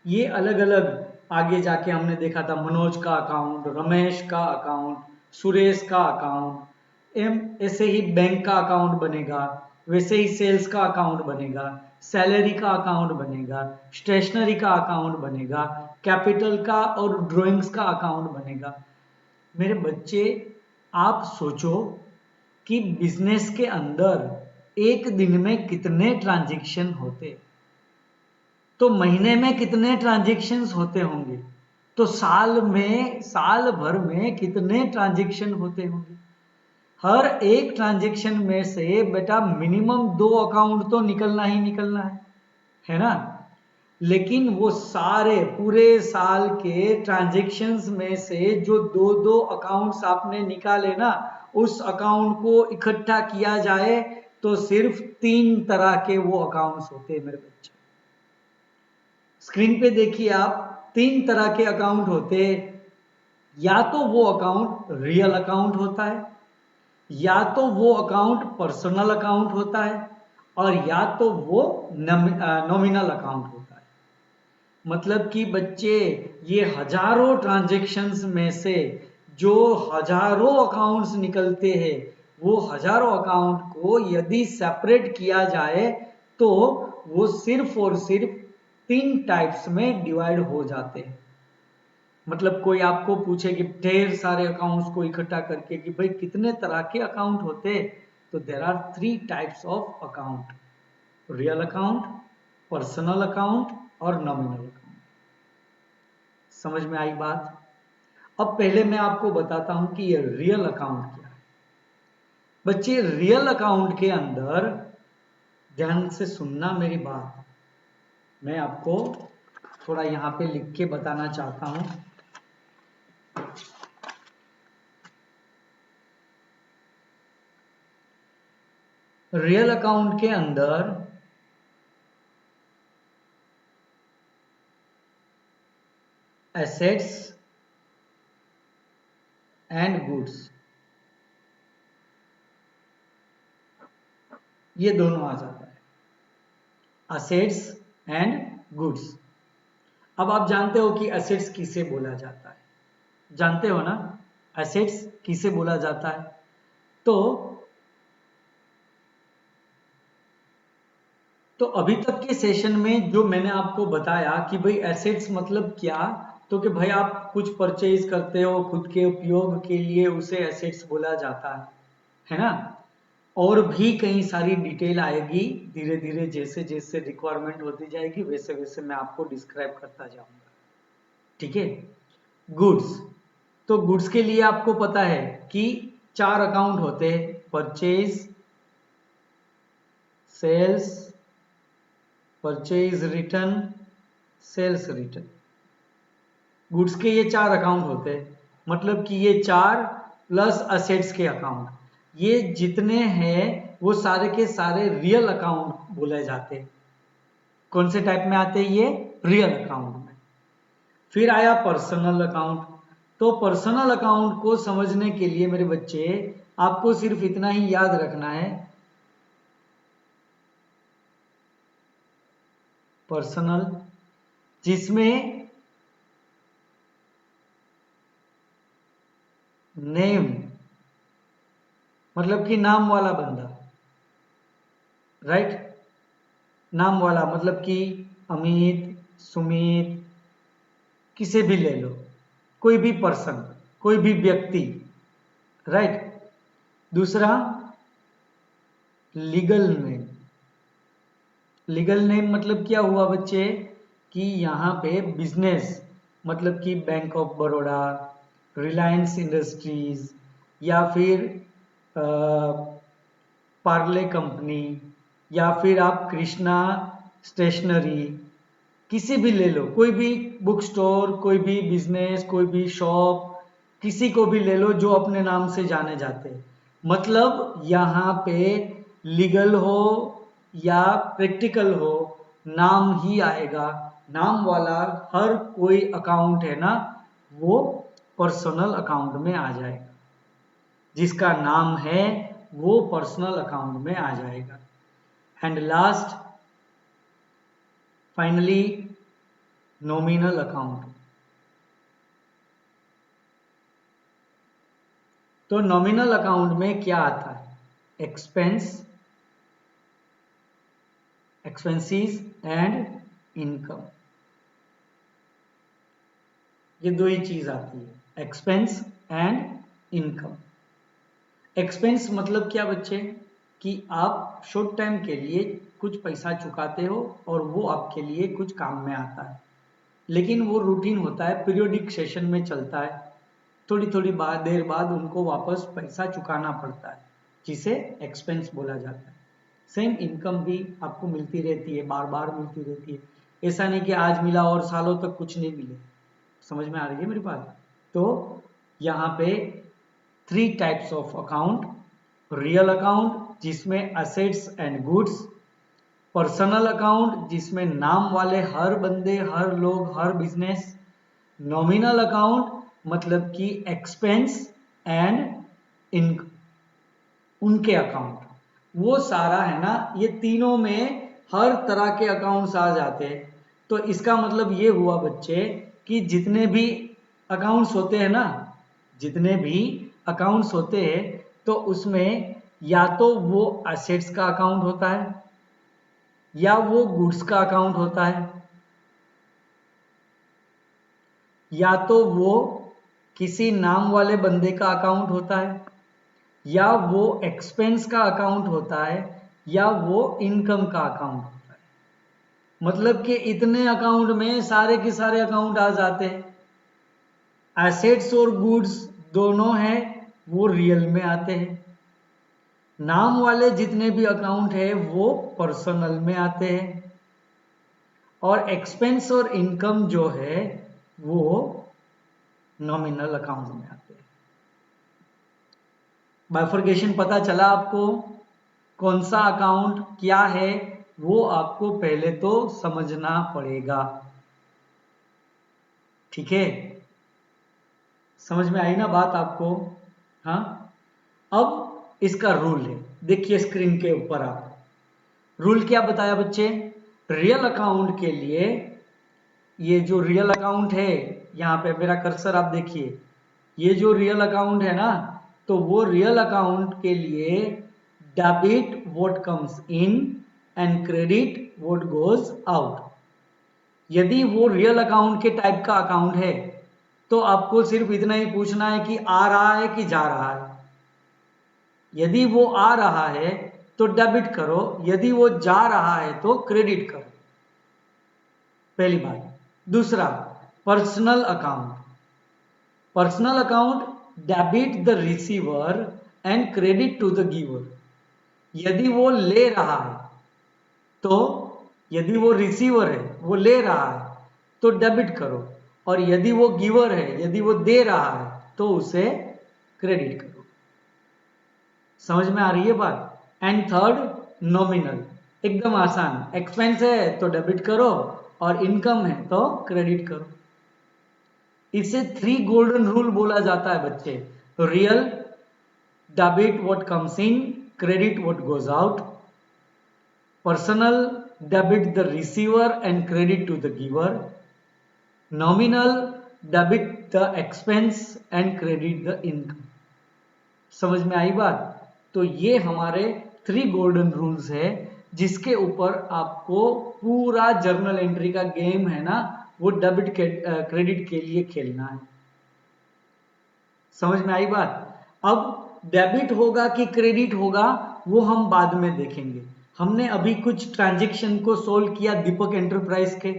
ये अलग अलग। आगे जाके हमने देखा था मनोज का अकाउंट, रमेश का अकाउंट, सुरेश का अकाउंट, एम ऐसे ही बैंक का अकाउंट बनेगा, वैसे ही सेल्स का अकाउंट बनेगा, सैलरी का अकाउंट बनेगा, स्टेशनरी का अकाउंट बनेगा, कैपिटल का और ड्राइंग्स का अकाउंट बनेगा। मेरे बच्चे आप सोचो कि बिजनेस के अंदर एक दिन में कितने ट्रांजैक्शन होते, तो महीने में कितने ट्रांजैक्शंस होते होंगे, तो साल में, साल भर में कितने ट्रांजैक्शन होते होंगे। हर एक ट्रांजैक्शन में से बेटा मिनिमम 2 अकाउंट तो निकलना ही निकलना है ना। लेकिन वो सारे पूरे साल के ट्रांजैक्शंस में से जो दो दो अकाउंट्स आपने निकाले ना, उस अकाउंट को इकट्ठा किया जाए तो सिर्फ 3 तरह के वो अकाउंट्स होते हैं मेरे बच्चे। स्क्रीन पे देखिए आप, 3 तरह के अकाउंट होते हैं। या तो वो अकाउंट रियल अकाउंट होता है, या तो वो अकाउंट पर्सनल अकाउंट होता है और या तो वो नॉमिनल अकाउंट होता है। मतलब कि बच्चे ये हजारों ट्रांजैक्शंस में से जो हजारों अकाउंट्स निकलते हैं, वो हजारों अकाउंट को यदि सेपरेट किया जाए तो वो सिर्फ और सिर्फ 3 टाइप्स में डिवाइड हो जाते हैं। मतलब कोई आपको पूछे कि ढेर सारे अकाउंट्स को इकट्ठा करके कि भाई कितने तरह के अकाउंट होते, तो there are 3 types of account, real account, personal account और नॉमिनल अकाउंट। समझ में आई बात? अब पहले मैं आपको बताता हूं कि ये रियल अकाउंट क्या है। बच्चे रियल अकाउंट के अंदर ध्यान से सुनना मेरी बात, मैं आपको थोड़ा यहां पे लिख के बताना चाहता हूं। रियल अकाउंट के अंदर एसेट्स एंड गुड्स, ये दोनों आ जाता है, एसेट्स एंड गुड्स। अब आप जानते हो कि एसेट्स किसे बोला जाता है, जानते हो ना एसेट्स किसे बोला जाता है? तो अभी तक के सेशन में जो मैंने आपको बताया कि भाई एसेट्स मतलब क्या, तो कि भाई आप कुछ परचेज करते हो खुद के उपयोग के लिए, उसे एसेट्स बोला जाता है ना। और भी कई सारी डिटेल आएगी धीरे धीरे, जैसे जैसे रिक्वायरमेंट होती जाएगी वैसे वैसे मैं आपको डिस्क्राइब करता जाऊंगा, ठीक है। गुड्स, तो गुड्स के लिए आपको पता है कि 4 अकाउंट होते हैं, purchase, sales, purchase return, sales return. Goods के ये 4 अकाउंट होते हैं, मतलब कि ये 4 प्लस असेट्स के अकाउंट, ये जितने हैं वो सारे के सारे रियल अकाउंट बोले जाते हैं। कौन से टाइप में आते हैं? ये रियल अकाउंट में। फिर आया पर्सनल अकाउंट। तो पर्सनल अकाउंट को समझने के लिए मेरे बच्चे आपको सिर्फ इतना ही याद रखना है, पर्सनल जिसमें नेम मतलब कि नाम वाला बंदा, राइट, नाम वाला मतलब कि अमित, सुमित, किसे भी ले लो, कोई भी पर्सन, कोई भी व्यक्ति, राइट। दूसरा लीगल नेम, लीगल नेम मतलब क्या हुआ बच्चे कि यहाँ पे बिजनेस मतलब कि bank of Baroda, Reliance industries, या फिर पार्ले कंपनी, या फिर आप कृष्णा स्टेशनरी, किसी भी ले लो, कोई भी बुक स्टोर, कोई भी बिजनेस, कोई भी शॉप, किसी को भी ले लो जो अपने नाम से जाने जाते हैं। मतलब यहाँ पे लीगल हो या प्रैक्टिकल हो, नाम ही आएगा। नाम वाला हर कोई अकाउंट है ना, वो पर्सनल अकाउंट में आ जाएगा। जिसका नाम है वो पर्सनल अकाउंट में आ जाएगा। And last finally nominal account. तो नॉमिनल अकाउंट में क्या आता है? एक्सपेंस, एक्सपेंसीज एंड इनकम, ये दो ही चीज आती है, एक्सपेंस एंड इनकम। एक्सपेंस मतलब क्या बच्चे कि आप शॉर्ट टाइम के लिए कुछ पैसा चुकाते हो और वो आपके लिए कुछ काम में आता है, लेकिन वो रूटीन होता है, पीरियोडिक सेशन में चलता है, थोड़ी थोड़ी देर बाद उनको वापस पैसा चुकाना पड़ता है, जिसे एक्सपेंस बोला जाता है। सेम इनकम भी आपको मिलती रहती है, बार बार मिलती रहती है, ऐसा नहीं कि आज मिला और सालों तक कुछ नहीं मिले। समझ में आ रही है मेरी बात? तो यहाँ पे 3 types of account, real account जिसमें assets and goods, personal account जिसमें नाम वाले हर बंदे, हर लोग, हर बिजनेस, नॉमिनल अकाउंट मतलब कि एक्सपेंस एंड इनकम। उनके अकाउंट, वो सारा है ना, ये तीनों में हर तरह के अकाउंट्स आ जाते हैं। तो इसका मतलब ये हुआ बच्चे कि जितने भी अकाउंट्स होते हैं ना, जितने भी अकाउंट्स होते हैं, तो उसमें या तो वो एसेट्स का अकाउंट होता है या वो गुड्स का अकाउंट होता है, या तो वो किसी नाम वाले बंदे का अकाउंट होता है, या वो एक्सपेंस का अकाउंट होता है, या वो इनकम का अकाउंट होता है। मतलब कि इतने अकाउंट में सारे के सारे अकाउंट आ जाते हैं। एसेट्स और गुड्स दोनों हैं वो रियल में आते हैं। नाम वाले जितने भी अकाउंट है वो पर्सनल में आते हैं, और एक्सपेंस और इनकम जो है वो नॉमिनल अकाउंट में आते हैं। बाइफर्केशन पता चला आपको? कौन सा अकाउंट क्या है वो आपको पहले तो समझना पड़ेगा, ठीक है? समझ में आई ना बात आपको? हाँ, अब इसका रूल है, देखिए स्क्रीन के ऊपर आप। रूल क्या बताया बच्चे? रियल अकाउंट के लिए, ये जो रियल अकाउंट है, यहां पे मेरा कर्सर आप देखिए, ये जो रियल अकाउंट है ना, तो वो रियल अकाउंट के लिए debit what comes in and credit what goes out. यदि वो रियल अकाउंट के टाइप का अकाउंट है तो आपको सिर्फ इतना ही पूछना है कि आ रहा है कि जा रहा है। यदि वो आ रहा है तो डेबिट करो, यदि वो जा रहा है तो क्रेडिट करो, पहली बात। दूसरा, personal account. Personal account debit the receiver and credit to the giver. यदि वो ले रहा है तो, यदि वो रिसीवर है, वो ले रहा है तो डेबिट करो, और यदि वो गिवर है, यदि वो दे रहा है तो उसे क्रेडिट करो। समझ में आ रही है बात? एंड थर्ड, नॉमिनल, एकदम आसान। एक्सपेंस है तो डेबिट करो और इनकम है तो क्रेडिट करो। इसे 3 गोल्डन रूल बोला जाता है बच्चे। Real, debit what comes in, credit what goes out. Personal, debit the receiver and credit to the giver. Nominal, debit the expense and credit the income. समझ में आई बात? तो ये हमारे 3 गोल्डन रूल्स है जिसके ऊपर आपको पूरा जर्नल एंट्री का गेम है ना, वो डेबिट क्रेडिट के लिए खेलना है। समझ में आई बात? अब डेबिट होगा कि क्रेडिट होगा वो हम बाद में देखेंगे। हमने अभी कुछ ट्रांजैक्शन को सोल्व किया दीपक एंटरप्राइज के,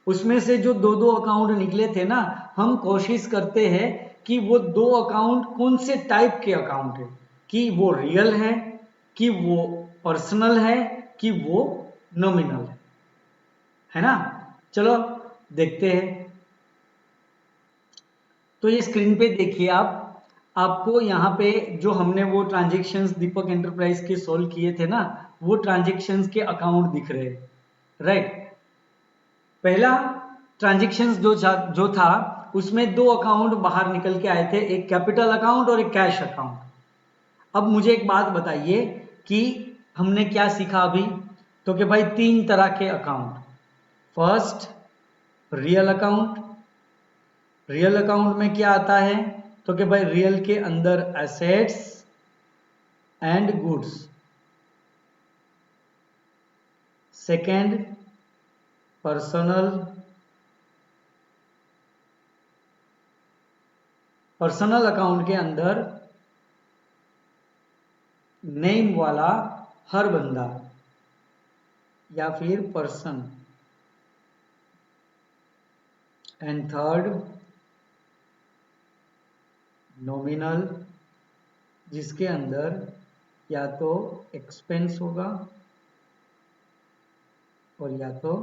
उसमें से जो 2 अकाउंट निकले थे ना, हम कोशिश करते हैं कि वो 2 अकाउंट कौन से टाइप के अकाउंट है, कि वो रियल है, कि वो पर्सनल है, कि वो नॉमिनल है ना? चलो देखते हैं। तो ये स्क्रीन पे देखिए आप, आपको यहाँ पे जो हमने वो ट्रांजेक्शन्स दीपक एंटरप्राइज के सोल्व किए थे ना, वो ट्रांजेक्शन्स के अकाउंट दिख रहे हैं, राइट? पहला ट्रांजेक्शन्स जो था उसमें 2 अकाउंट बाहर निकल के आए थे, एक कैपिटल अकाउंट और एक कैश अकाउंट। अब मुझे एक बात बताइए कि हमने क्या सीखा अभी? तो कि भाई 3 तरह के account. First, real account. Real account में क्या आता है? तो कि भाई रियल के अंदर assets and goods. Second, personal. Personal account के अंदर नेम वाला हर बंदा या फिर पर्सन। एंड थर्ड, नॉमिनल, जिसके अंदर या तो एक्सपेंस होगा और या तो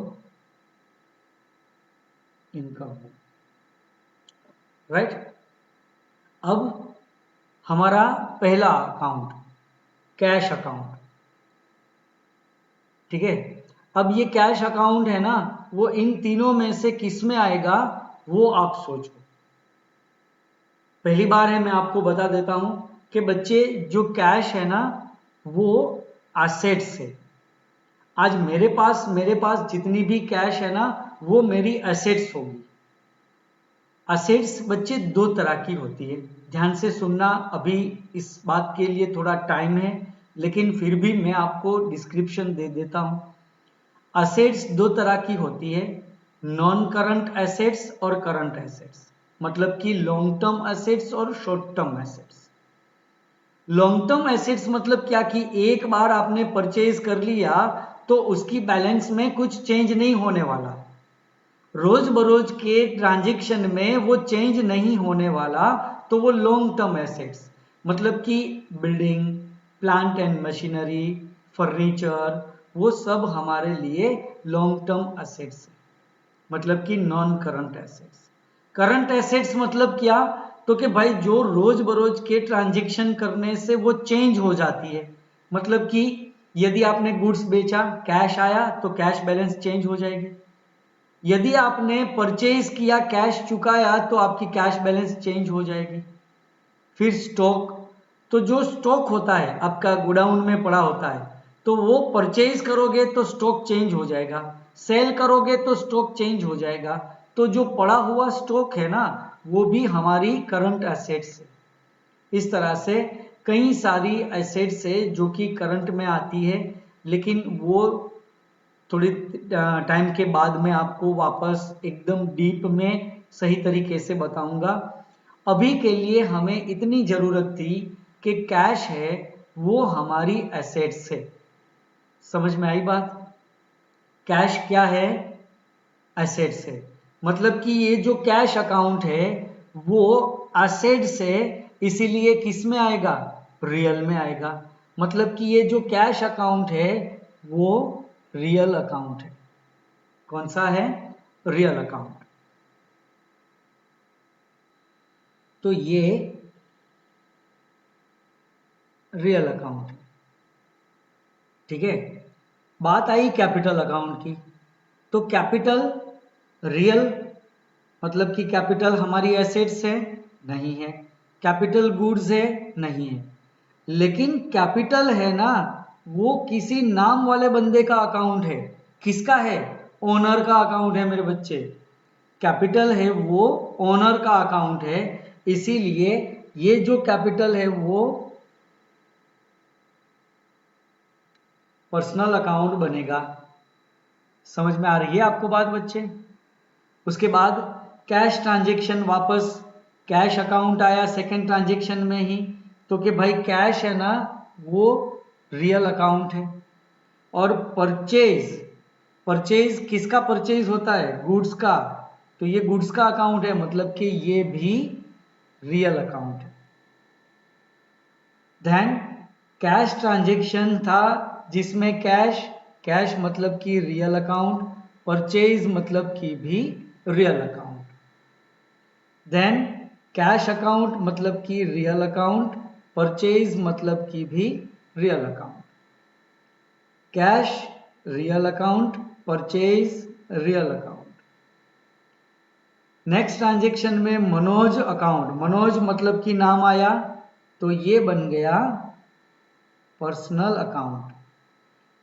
इनकम होगा, राइट? अब हमारा पहला अकाउंट कैश अकाउंट, ठीक है? अब ये कैश अकाउंट है ना, वो इन तीनों में से किस में आएगा वो आप सोचो। पहली बार है, मैं आपको बता देता हूं, कि बच्चे जो कैश है ना वो एसेट्स है। आज मेरे पास जितनी भी कैश है ना वो मेरी एसेट्स होगी। एसेट्स बच्चे दो तरह की होती है, ध्यान से सुनना। अभी इस बात के लिए थोड़ा टाइम है, लेकिन फिर भी मैं आपको डिस्क्रिप्शन दे देता हूं। एसेट्स दो तरह की होती है, नॉन करंट एसेट्स और करंट एसेट्स, मतलब कि लॉन्ग टर्म एसेट्स और short term assets. Long term assets मतलब क्या कि एक बार आपने परचेज कर लिया तो उसकी बैलेंस में कुछ चेंज नहीं होने वाला, रोज बरोज के ट्रांजैक्शन में वो चेंज नहीं होने वाला, तो वो लॉन्ग टर्म एसेट्स, मतलब कि building, plant and machinery, furniture, वो सब हमारे लिए लॉन्ग टर्म एसेट्स है, मतलब कि non current assets. Current assets मतलब क्या, तो कि भाई जो रोज बरोज के ट्रांजैक्शन करने से वो चेंज हो जाती है, मतलब कि यदि आपने गुड्स बेचा, कैश आया तो कैश बैलेंस चेंज हो जाएगी। यदि आपने परचेज किया, कैश चुकाया, तो आपकी कैश बैलेंस चेंज हो जाएगी। फिर स्टॉक, तो जो स्टॉक होता है आपका गोडाउन में पड़ा होता है, तो वो परचेज करोगे तो स्टॉक चेंज हो जाएगा, सेल करोगे तो स्टॉक चेंज हो जाएगा। तो जो पड़ा हुआ स्टॉक है ना वो भी हमारी करंट एसेट्स है। इस तरह से कई सारी एसेट्स है जो कि करंट में आती है, लेकिन वो थोड़ी टाइम के बाद मैं आपको वापस एकदम डीप में सही तरीके से बताऊंगा। अभी के लिए हमें इतनी जरूरत थी कि कैश है वो हमारी एसेट्स है। समझ में आई बात? कैश क्या है? एसेट्स है। मतलब कि ये जो कैश अकाउंट है वो एसेट्स है, इसीलिए किस में आएगा? रियल में आएगा। मतलब कि ये जो कैश अकाउंट है वो रियल अकाउंट है। कौन सा है? Real account. तो ये रियल अकाउंट है, ठीक है। बात आई कैपिटल अकाउंट की, तो कैपिटल रियल, मतलब कि कैपिटल हमारी एसेट्स है? नहीं है। कैपिटल गुड्स है? नहीं है। लेकिन कैपिटल है ना वो किसी नाम वाले बंदे का अकाउंट है। किसका है? ओनर का अकाउंट है मेरे बच्चे। कैपिटल है वो ओनर का अकाउंट है, इसीलिए ये जो कैपिटल है वो पर्सनल अकाउंट बनेगा। समझ में आ रही है आपको बात बच्चे? उसके बाद कैश ट्रांजैक्शन, वापस कैश अकाउंट आया सेकंड ट्रांजैक्शन में ही, तो कि भाई कैश है ना वो रियल अकाउंट है। और परचेज, परचेज किसका परचेज होता है? गुड्स का, तो ये गुड्स का अकाउंट है, मतलब कि ये भी रियल अकाउंट है। देन कैश ट्रांजैक्शन था जिसमें कैश, कैश मतलब कि रियल अकाउंट, परचेज मतलब कि भी real account. Then cash account मतलब कि रियल अकाउंट, परचेज मतलब कि भी real account. Cash real account, purchase real account. Next transaction में मनोज अकाउंट, मनोज मतलब कि नाम आया, तो ये बन गया पर्सनल अकाउंट।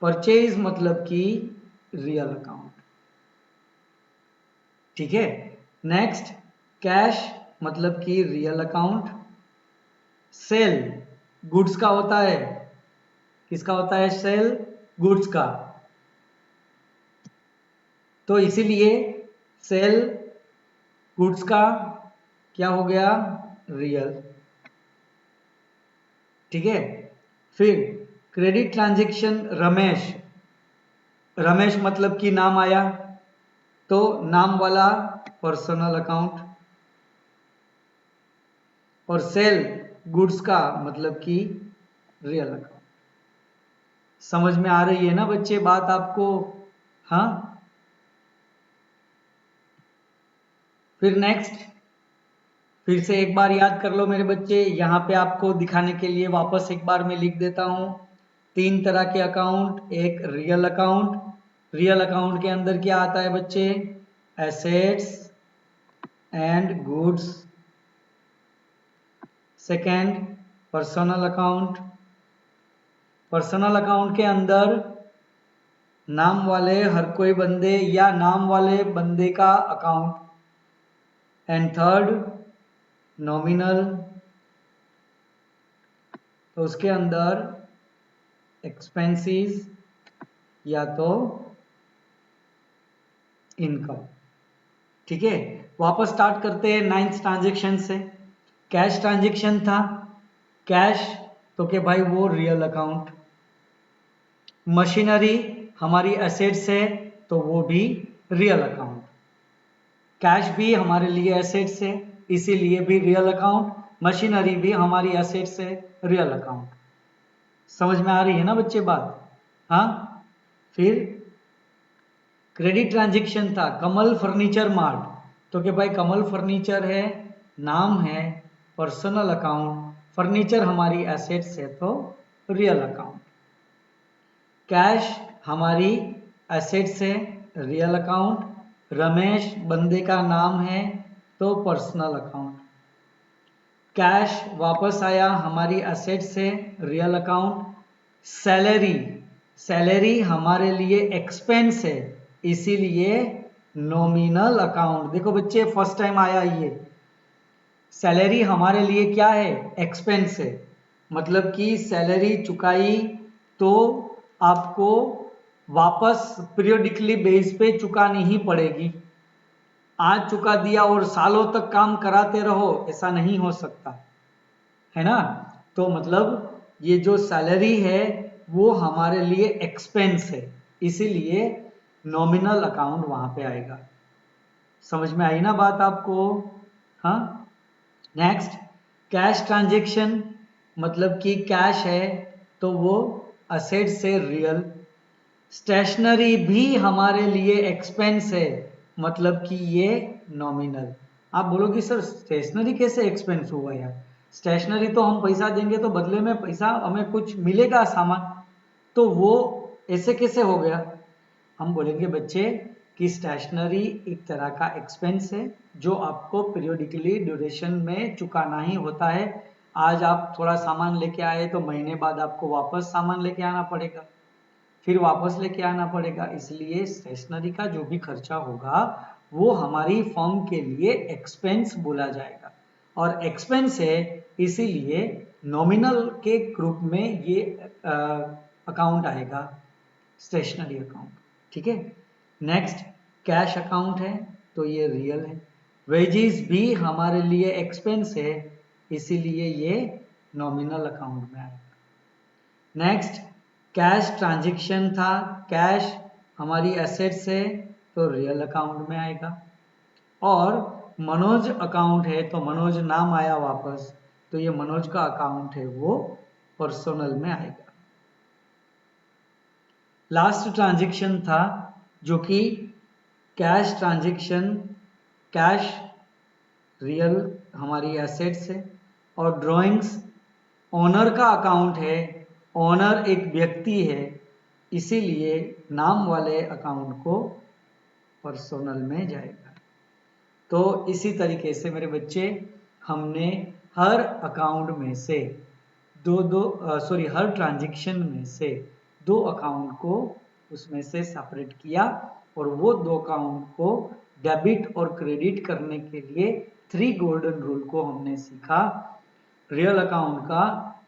परचेज मतलब कि रियल अकाउंट, ठीक है। नेक्स्ट कैश मतलब कि रियल अकाउंट। सेल गुड्स का होता है, किसका होता है? सेल गुड्स का, तो इसीलिए सेल गुड्स का क्या हो गया? रियल, ठीक है। फिर क्रेडिट ट्रांजैक्शन रमेश, रमेश मतलब कि नाम आया, तो नाम वाला पर्सनल अकाउंट। और सेल गुड्स का मतलब कि रियल अकाउंट। समझ में आ रही है ना बच्चे बात आपको? हाँ। फिर नेक्स्ट, फिर से एक बार याद कर लो मेरे बच्चे, यहाँ पे आपको दिखाने के लिए वापस एक बार मैं लिख देता हूँ। तीन तरह के अकाउंट, एक रियल अकाउंट, रियल अकाउंट के अंदर क्या आता है बच्चे? Assets and goods. Second personal account, personal account के अंदर नाम वाले हर कोई बंदे या नाम वाले बंदे का अकाउंट, एंड थर्ड नॉमिनल, तो उसके अंदर एक्सपेंसेस या तो इनकम। ठीक है, वापस स्टार्ट करते हैं 9th ट्रांजेक्शन से। कैश ट्रांजेक्शन था, कैश तो के भाई वो रियल अकाउंट, मशीनरी हमारी एसेट्स है तो वो भी रियल अकाउंट, कैश भी हमारे लिए एसेट्स है इसीलिए भी रियल अकाउंट, मशीनरी भी हमारी एसेट्स है, रियल अकाउंट। समझ में आ रही है ना बच्चे बात? हाँ, फिर क्रेडिट ट्रांजेक्शन था, कमल फर्नीचर मार्ट, तो कि भाई कमल फर्नीचर है, नाम है, पर्सनल अकाउंट, फर्नीचर हमारी एसेट्स है तो रियल अकाउंट, कैश हमारी एसेट्स है, रियल अकाउंट, रमेश बंदे का नाम है तो पर्सनल अकाउंट, कैश वापस आया हमारी एसेट्स से, रियल अकाउंट, सैलरी, सैलरी हमारे लिए एक्सपेंस है इसीलिए नॉमिनल अकाउंट। देखो बच्चे फर्स्ट टाइम आया ये, सैलरी हमारे लिए क्या है? एक्सपेंस है, मतलब कि सैलरी चुकाई तो आपको वापस पीरियोडिकली बेस पे चुकानी ही पड़ेगी, आज चुका दिया और सालों तक काम कराते रहो ऐसा नहीं हो सकता है ना। तो मतलब ये जो सैलरी है वो हमारे लिए एक्सपेंस है इसीलिए नॉमिनल अकाउंट वहां पे आएगा। समझ में आई ना बात आपको? हाँ, नेक्स्ट कैश ट्रांजेक्शन, मतलब कि कैश है तो वो असेट से रियल, स्टेशनरी भी हमारे लिए एक्सपेंस है मतलब कि ये नॉमिनल। आप बोलोगे सर स्टेशनरी कैसे एक्सपेंस हुआ यार, स्टेशनरी तो हम पैसा देंगे तो बदले में पैसा हमें कुछ मिलेगा सामान, तो वो ऐसे कैसे हो गया? हम बोलेंगे बच्चे कि स्टेशनरी एक तरह का एक्सपेंस है जो आपको पीरियोडिकली ड्यूरेशन में चुकाना ही होता है। आज आप थोड़ा सामान लेके आए तो महीने बाद आपको वापस सामान लेके आना पड़ेगा, फिर वापस लेके आना पड़ेगा, इसलिए स्टेशनरी का जो भी खर्चा होगा वो हमारी फर्म के लिए एक्सपेंस बोला जाएगा, और एक्सपेंस है इसीलिए नॉमिनल के ग्रुप में ये अकाउंट आएगा, स्टेशनरी अकाउंट। ठीक है, नेक्स्ट कैश अकाउंट है तो ये रियल है, वेजेस भी हमारे लिए एक्सपेंस है इसीलिए ये नॉमिनल अकाउंट में आएगा। नेक्स्ट कैश ट्रांजैक्शन था, कैश हमारी एसेट्स है तो रियल अकाउंट में आएगा, और मनोज अकाउंट है तो मनोज नाम आया वापस तो ये मनोज का अकाउंट है वो पर्सनल में आएगा। लास्ट ट्रांजैक्शन था जो कि कैश ट्रांजैक्शन, कैश रियल हमारी एसेट्स है, और ड्राइंग्स ओनर का अकाउंट है, ओनर एक व्यक्ति है इसीलिए नाम वाले अकाउंट को पर्सनल में जाएगा। तो इसी तरीके से मेरे बच्चे हमने हर अकाउंट में से हर ट्रांजैक्शन में से 2 अकाउंट को उसमें से सेपरेट किया, और वो 2 अकाउंट को डेबिट और क्रेडिट करने के लिए 3 गोल्डन रूल को हमने सीखा। रियल अकाउंट का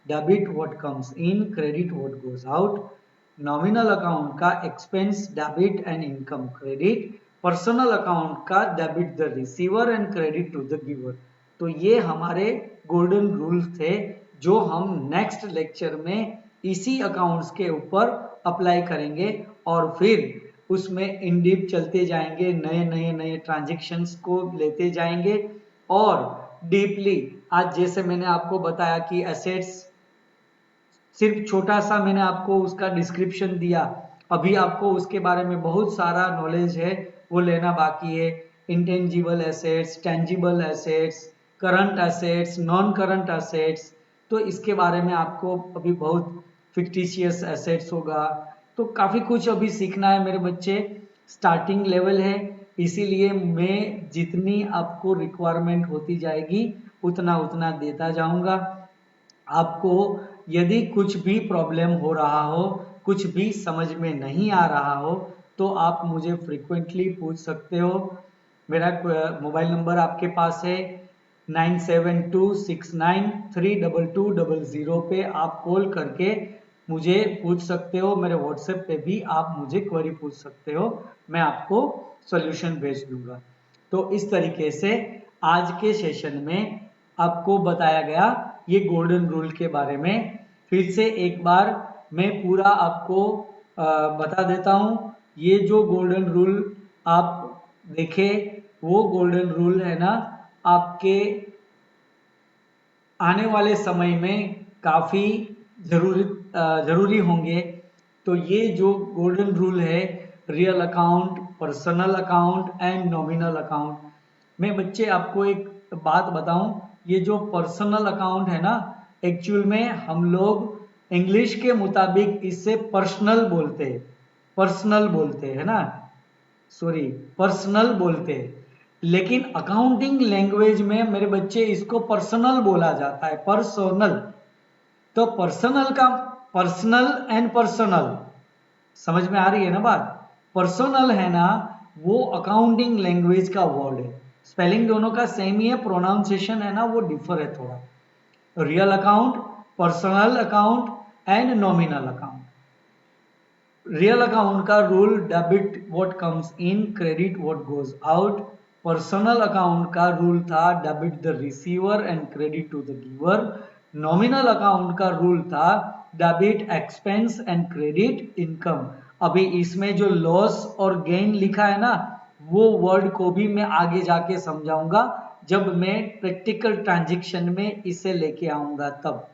debit what comes in, credit what goes out, nominal account का expense debit and income credit, personal account का debit the receiver and credit to the giver. तो ये हमारे गोल्डन रूल थे जो हम नेक्स्ट लेक्चर में इसी अकाउंट्स के ऊपर अप्लाई करेंगे, और फिर उसमें इन डीप चलते जाएंगे, नए ट्रांजेक्शन्स को लेते जाएंगे, और डीपली आज जैसे मैंने आपको बताया कि एसेट्स सिर्फ छोटा सा मैंने आपको उसका डिस्क्रिप्शन दिया, अभी आपको उसके बारे में बहुत सारा नॉलेज है वो लेना बाकी है। Intangible assets, tangible assets, current assets, non current assets, तो इसके बारे में आपको अभी बहुत फिक्टिशियस एसेट्स होगा, तो काफ़ी कुछ अभी सीखना है मेरे बच्चे, स्टार्टिंग लेवल है, इसीलिए मैं जितनी आपको रिक्वायरमेंट होती जाएगी उतना उतना देता जाऊंगा। आपको यदि कुछ भी प्रॉब्लम हो रहा हो, कुछ भी समझ में नहीं आ रहा हो, तो आप मुझे फ्रिक्वेंटली पूछ सकते हो। मेरा मोबाइल नंबर आपके पास है 9726932200 पे आप कॉल करके मुझे पूछ सकते हो। मेरे व्हाट्सएप पे भी आप मुझे क्वेरी पूछ सकते हो, मैं आपको सॉल्यूशन भेज दूंगा। तो इस तरीके से आज के सेशन में आपको बताया गया ये गोल्डन रूल के बारे में। फिर से एक बार मैं पूरा आपको बता देता हूँ। ये जो गोल्डन रूल आप देखे, वो गोल्डन रूल है ना, आपके आने वाले समय में काफ़ी जरूरी होंगे। तो ये जो गोल्डन रूल है, real account, personal account and nominal account में, बच्चे आपको एक बात बताऊं, ये जो पर्सनल अकाउंट है ना, एक्चुअल में हम लोग इंग्लिश के मुताबिक इससे पर्सनल बोलते हैं, पर्सनल बोलते हैं ना, सॉरी पर्सनल बोलते हैं। लेकिन अकाउंटिंग लैंग्वेज में मेरे बच्चे इसको पर्सनल बोला जाता है, पर्सनल। तो पर्सनल का पर्सनल एंड पर्सनल समझ में आ रही है ना बात। पर्सनल है ना, वो अकाउंटिंग लैंग्वेज का वर्ड है। स्पेलिंग दोनों का सेम ही है, प्रोनाउंसिएशन है ना वो डिफर है थोड़ा। Real account, personal account and nominal account. Real account का rule debit what comes in, credit what goes out. Personal account का रूल था debit the receiver and credit to the giver. Nominal account का rule था debit expense and credit income. अभी इसमें जो loss और gain लिखा है ना, वो वर्ड को भी मैं आगे जाके समझाऊंगा जब मैं प्रैक्टिकल ट्रांजैक्शन में इसे लेके आऊंगा तब।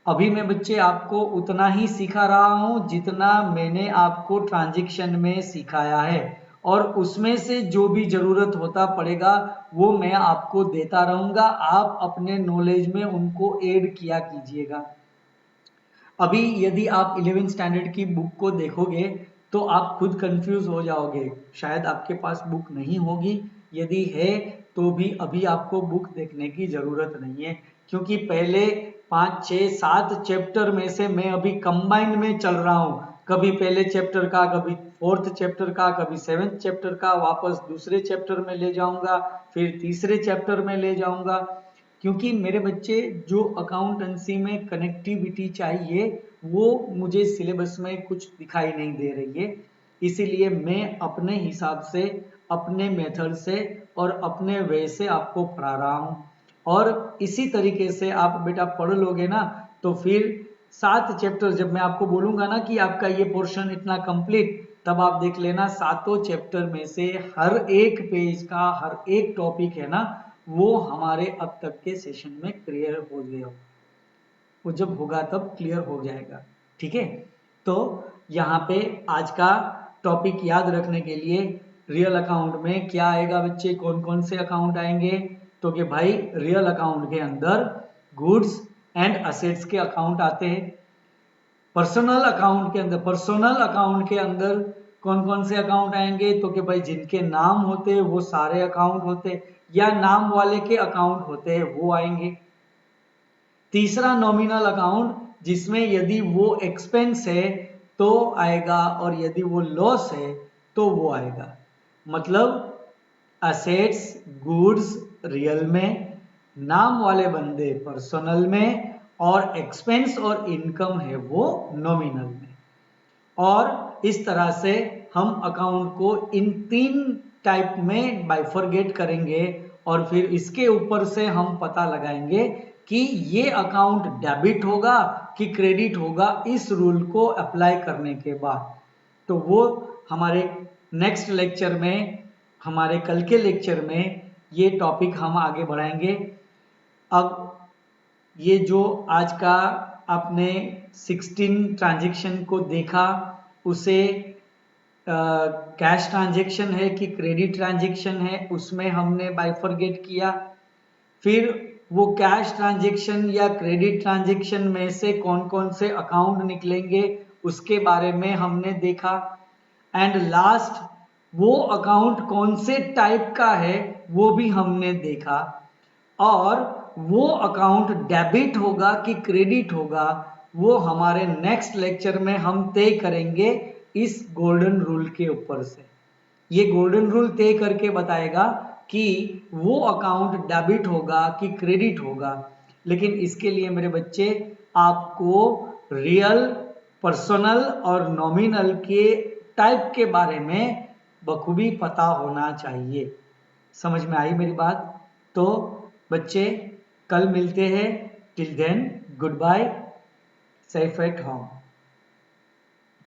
अभी मैं बच्चे आपको उतना ही सिखा रहा हूं जितना मैंने आपको ट्रांजैक्शन में सिखाया है, और उसमें से जो भी जरूरत होता पड़ेगा वो मैं आपको देता रहूंगा। आप अपने नॉलेज में उनको ऐड किया कीजिएगा। अभी यदि आप 11th स्टैंडर्ड की बुक को देखोगे तो आप खुद कंफ्यूज हो जाओगे। शायद आपके पास बुक नहीं होगी, यदि है तो भी अभी आपको बुक देखने की जरूरत नहीं है, क्योंकि पहले 5 6 7 चैप्टर में से मैं अभी कंबाइंड में चल रहा हूँ। कभी पहले चैप्टर का, कभी 4th चैप्टर का, कभी 7th चैप्टर का, वापस दूसरे चैप्टर में ले जाऊंगा, फिर तीसरे चैप्टर में ले जाऊंगा। क्योंकि मेरे बच्चे जो अकाउंटेंसी में कनेक्टिविटी चाहिए वो मुझे सिलेबस में कुछ दिखाई नहीं दे रही है। इसीलिए मैं अपने हिसाब से, अपने मेथड से और अपने वे से आपको पढ़ा रहा हूँ। और इसी तरीके से आप बेटा पढ़ लोगे ना, तो फिर 7 चैप्टर जब मैं आपको बोलूंगा ना कि आपका ये पोर्शन इतना कंप्लीट, तब आप देख लेना 7 चैप्टर में से हर एक पेज का हर एक टॉपिक है ना, वो हमारे अब तक के सेशन में क्लियर हो गया। वो जब होगा तब क्लियर हो जाएगा, ठीक है। तो यहाँ पे आज का टॉपिक याद रखने के लिए, रियल अकाउंट में क्या आएगा बच्चे, कौन कौन से अकाउंट आएंगे, तो कि भाई रियल अकाउंट के अंदर गुड्स एंड असेट्स के अकाउंट आते हैं। पर्सनल अकाउंट के अंदर, पर्सनल अकाउंट के अंदर कौन कौन से अकाउंट आएंगे, तो कि भाई जिनके नाम होते हैं वो सारे अकाउंट होते, या नाम वाले के अकाउंट होते हैं वो आएंगे। तीसरा नॉमिनल अकाउंट, जिसमें यदि वो एक्सपेंस है तो आएगा, और यदि वो लॉस है तो वो आएगा। मतलब असेट्स गुड्स रियल में, नाम वाले बंदे पर्सनल में, और एक्सपेंस और इनकम है वो नॉमिनल में। और इस तरह से हम अकाउंट को इन 3 टाइप में बाइफरगेट करेंगे, और फिर इसके ऊपर से हम पता लगाएंगे कि ये अकाउंट डेबिट होगा कि क्रेडिट होगा इस रूल को अप्लाई करने के बाद। तो वो हमारे नेक्स्ट लेक्चर में, हमारे कल के लेक्चर में ये टॉपिक हम आगे बढ़ाएंगे। अब ये जो आज का आपने 16 ट्रांजैक्शन को देखा, उसे कैश ट्रांजैक्शन है कि क्रेडिट ट्रांजैक्शन है, उसमें हमने बाइफरगेट किया। फिर वो कैश ट्रांजैक्शन या क्रेडिट ट्रांजैक्शन में से कौन कौन से अकाउंट निकलेंगे उसके बारे में हमने देखा। एंड लास्ट, वो अकाउंट कौन से टाइप का है वो भी हमने देखा। और वो अकाउंट डेबिट होगा कि क्रेडिट होगा, वो हमारे नेक्स्ट लेक्चर में हम तय करेंगे इस गोल्डन रूल के ऊपर से। ये गोल्डन रूल तय करके बताएगा कि वो अकाउंट डेबिट होगा कि क्रेडिट होगा। लेकिन इसके लिए मेरे बच्चे आपको रियल, पर्सनल और नॉमिनल के टाइप के बारे में बखूबी पता होना चाहिए। समझ में आई मेरी बात? तो बच्चे कल मिलते हैं। Till then goodbye, safe at home.